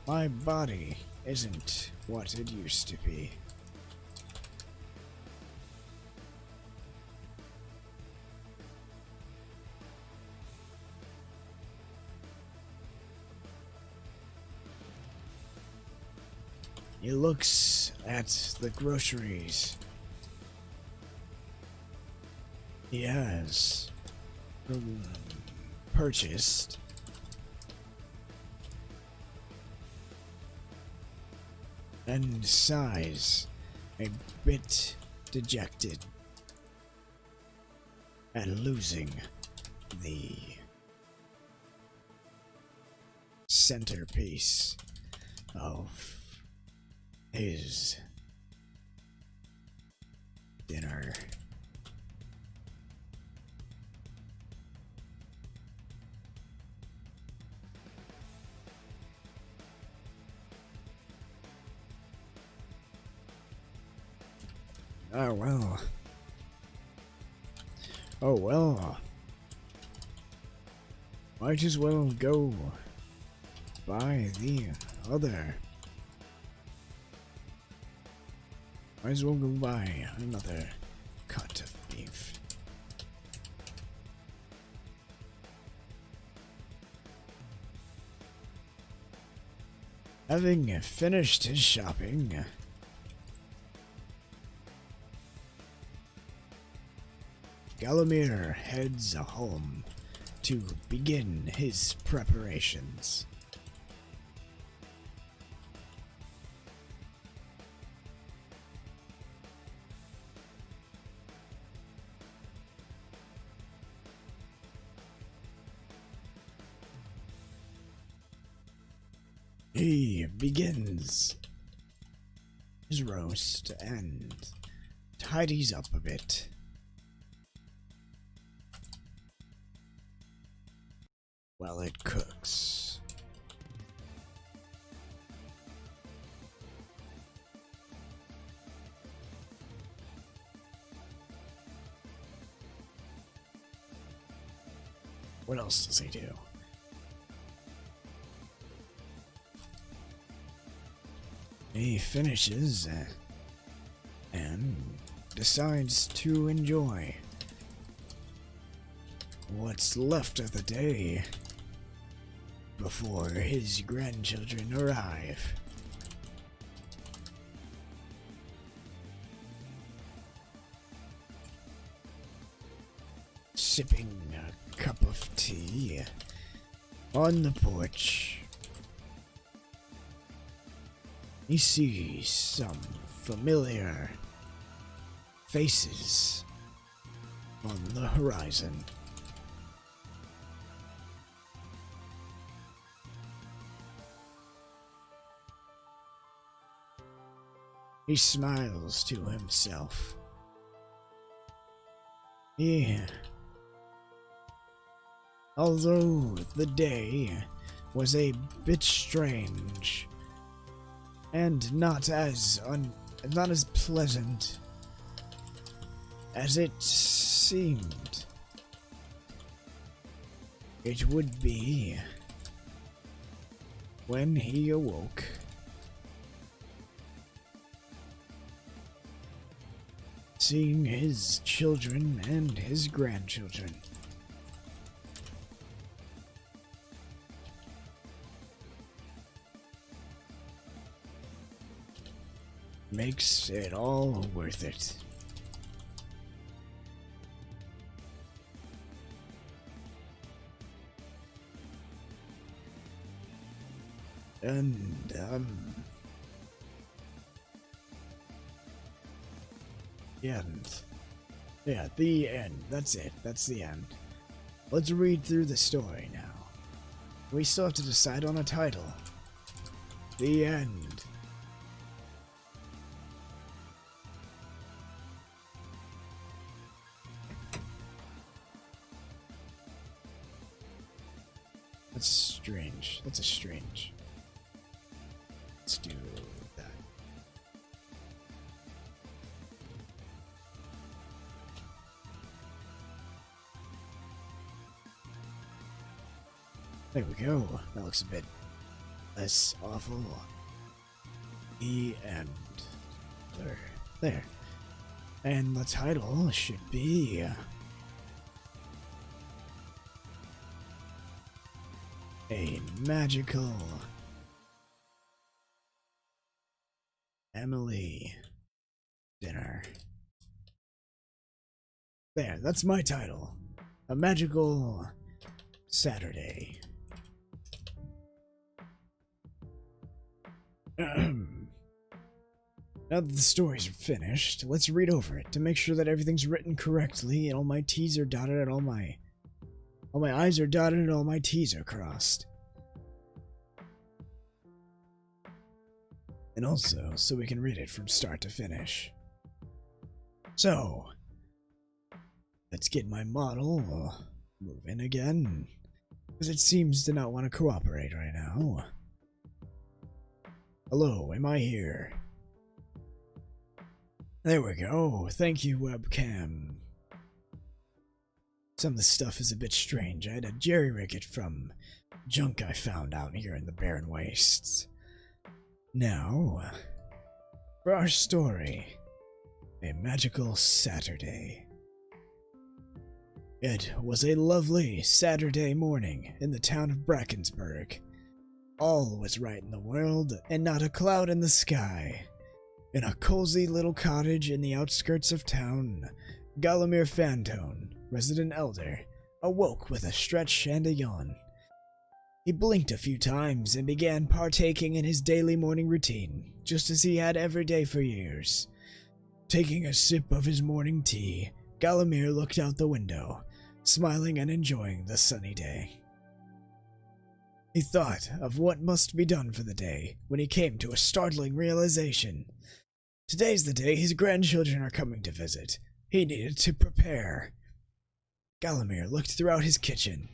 My body isn't what it used to be. He looks at the groceries he has purchased, and sighs, a bit dejected at losing the centerpiece of his dinner. Oh well. Oh well. Might as well go buy the other. Might as well go buy another cut of beef. Having finished his shopping, Galamir heads home to begin his preparations. He begins his roast and tidies up a bit. While it cooks. What else does he do? He finishes and decides to enjoy what's left of the day before his grandchildren arrive. Sipping a cup of tea on the porch, he sees some familiar faces on the horizon. He smiles to himself. Although the day was a bit strange and not as pleasant as it seemed it would be when he awoke, seeing his children and his grandchildren. Makes it all worth it. And, the end. Yeah, the end. That's it. That's the end. Let's read through the story now. We still have to decide on a title. The end. That's strange. That's a strange. Let's do that. There we go. That looks a bit less awful. The end. There. And the title should be A Magical Emily Dinner. There, that's my title. A Magical Saturday. Now that the stories are finished, let's read over it to make sure that everything's written correctly and all my T's are dotted and all my I's are dotted and all my T's are crossed. And also, so we can read it from start to finish. So, let's get my model moving again, because it seems to not want to cooperate right now. Hello, am I here? There we go. Thank you, webcam. Some of the stuff is a bit strange. I had to jerry-rig it from junk I found out here in the barren wastes. Now, for our story, A Magical Saturday. It was a lovely Saturday morning in the town of Brackensburg. All was right in the world, and not a cloud in the sky. In a cozy little cottage in the outskirts of town, Gallimir Fantone, resident elder, awoke with a stretch and a yawn. He blinked a few times and began partaking in his daily morning routine, just as he had every day for years. Taking a sip of his morning tea, Gallimir looked out the window, smiling and enjoying the sunny day. He thought of what must be done for the day when he came to a startling realization. Today's the day his grandchildren are coming to visit. He needed to prepare. Gallimir looked throughout his kitchen,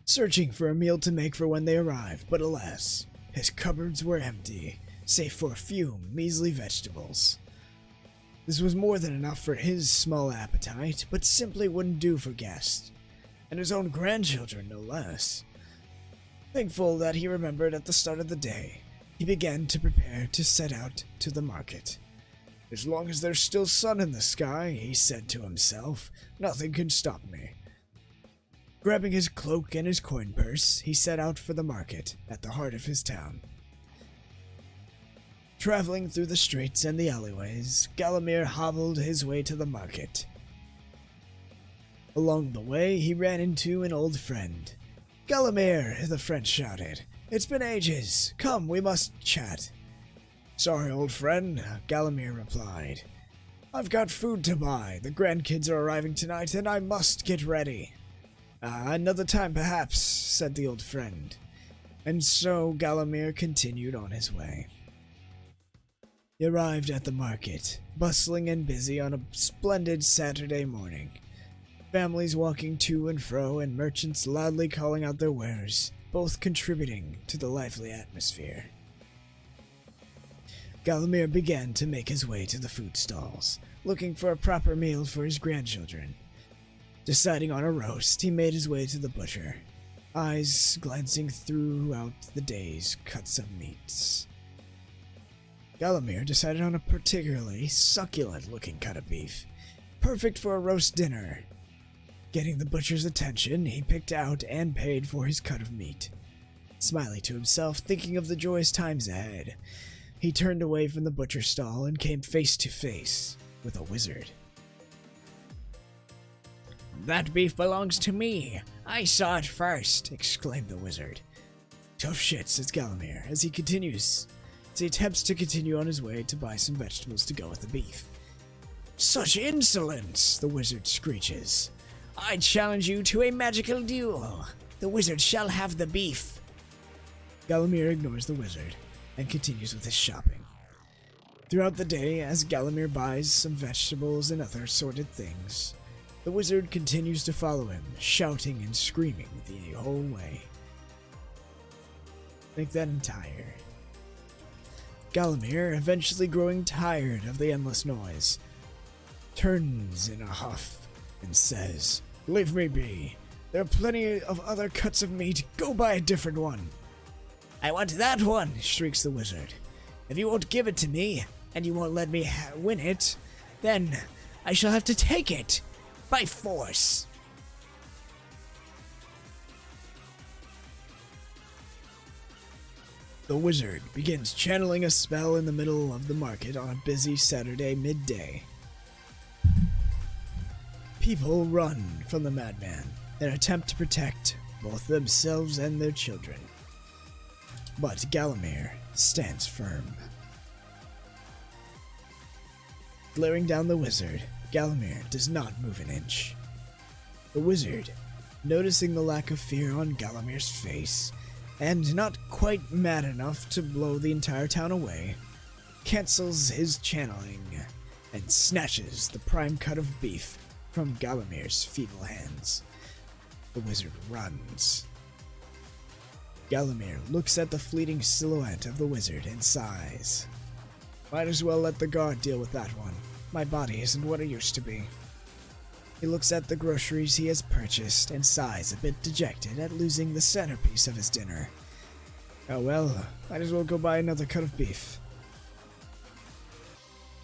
searching for a meal to make for when they arrived, but alas, his cupboards were empty, save for a few measly vegetables. This was more than enough for his small appetite, but simply wouldn't do for guests, and his own grandchildren no less. Thankful that he remembered at the start of the day, he began to prepare to set out to the market. As long as there's still sun in the sky, he said to himself, nothing can stop me. Grabbing his cloak and his coin purse, he set out for the market at the heart of his town. Traveling through the streets and the alleyways, Gallimir hobbled his way to the market. Along the way, he ran into an old friend. "Gallimir," the friend shouted. "It's been ages. Come, we must chat." "Sorry, old friend," Gallimir replied. "I've got food to buy. The grandkids are arriving tonight, and I must get ready." Another time, perhaps," said the old friend. And so Gallimir continued on his way. He arrived at the market, bustling and busy on a splendid Saturday morning. Families walking to and fro, and merchants loudly calling out their wares, both contributing to the lively atmosphere. Gallimir began to make his way to the food stalls, looking for a proper meal for his grandchildren. Deciding on a roast, he made his way to the butcher, eyes glancing throughout the day's cuts of meats. Gallimir decided on a particularly succulent-looking cut of beef, perfect for a roast dinner. Getting the butcher's attention, he picked out and paid for his cut of meat. Smiling to himself, thinking of the joyous times ahead, he turned away from the butcher stall and came face to face with a wizard. "That beef belongs to me. I saw it first," exclaimed the wizard. "Tough shit," says Gallimir as he attempts to continue on his way to buy some vegetables to go with the beef. "Such insolence," the wizard screeches. "I challenge you to a magical duel. The wizard shall have the beef." Gallimir ignores the wizard and continues with his shopping. Throughout the day, as Gallimir buys some vegetables and other assorted things, the wizard continues to follow him, shouting and screaming the whole way. Make that entire. Gallimir, eventually growing tired of the endless noise, turns in a huff and says, "Leave me be. There are plenty of other cuts of meat. Go buy a different one. I want that one, shrieks the wizard. If you won't give it to me, and you won't let me win it, then I shall have to take it by force. The wizard begins channeling a spell in the middle of the market on a busy Saturday midday. People run from the madman in an attempt to protect both themselves and their children. But Galamir stands firm. Glaring down the wizard, Galamir does not move an inch. The wizard, noticing the lack of fear on Galamir's face, and not quite mad enough to blow the entire town away, cancels his channeling and snatches the prime cut of beef from Galamir's feeble hands. The wizard runs. Galamir looks at the fleeting silhouette of the wizard and sighs. Might as well let the guard deal with that one. My body isn't what it used to be. He looks at the groceries he has purchased and sighs a bit dejected at losing the centerpiece of his dinner. Oh well, might as well go buy another cut of beef.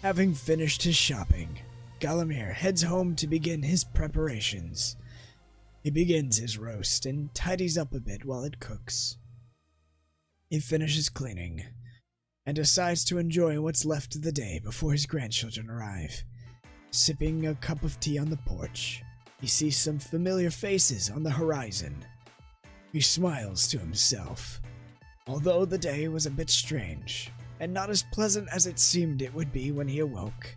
Having finished his shopping, Galamir heads home to begin his preparations. He begins his roast and tidies up a bit while it cooks. He finishes cleaning and decides to enjoy what's left of the day before his grandchildren arrive. Sipping a cup of tea on the porch, he sees some familiar faces on the horizon. He smiles to himself, although the day was a bit strange and not as pleasant as it seemed it would be when he awoke.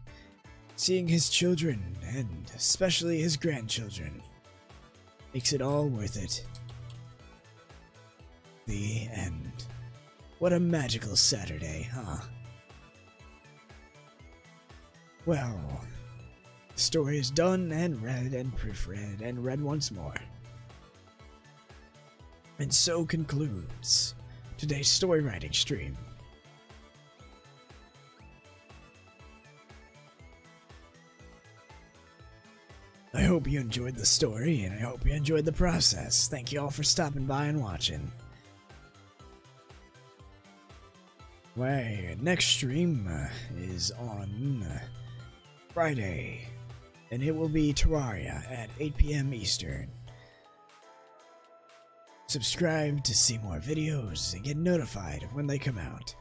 Seeing his children, and especially his grandchildren, makes it all worth it. The end. What a magical Saturday, huh? Well, the story is done and read and proofread and read once more. And so concludes today's story writing stream. I hope you enjoyed the story, and I hope you enjoyed the process. Thank you all for stopping by and watching. My next stream is on Friday, and it will be Terraria at 8 p.m. Eastern. Subscribe to see more videos and get notified of when they come out.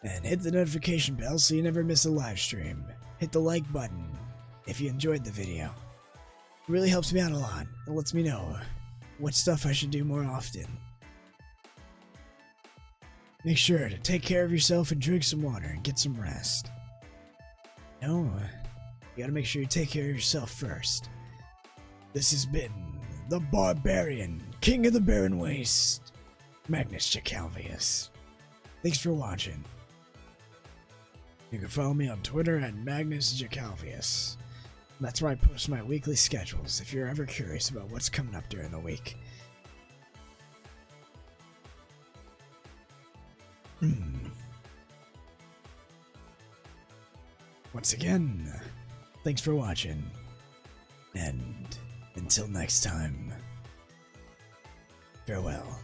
And hit the notification bell so you never miss a live stream. Hit the like button if you enjoyed the video. It really helps me out a lot. It lets me know what stuff I should do more often. Make sure to take care of yourself and drink some water and get some rest. No, you gotta make sure you take care of yourself first. This has been the Barbarian, King of the Barren Waste, Magnus Jacalvius. Thanks for watching. You can follow me on Twitter at Magnus Jacalvius. That's where I post my weekly schedules if you're ever curious about what's coming up during the week. Once again, thanks for watching, and until next time, farewell.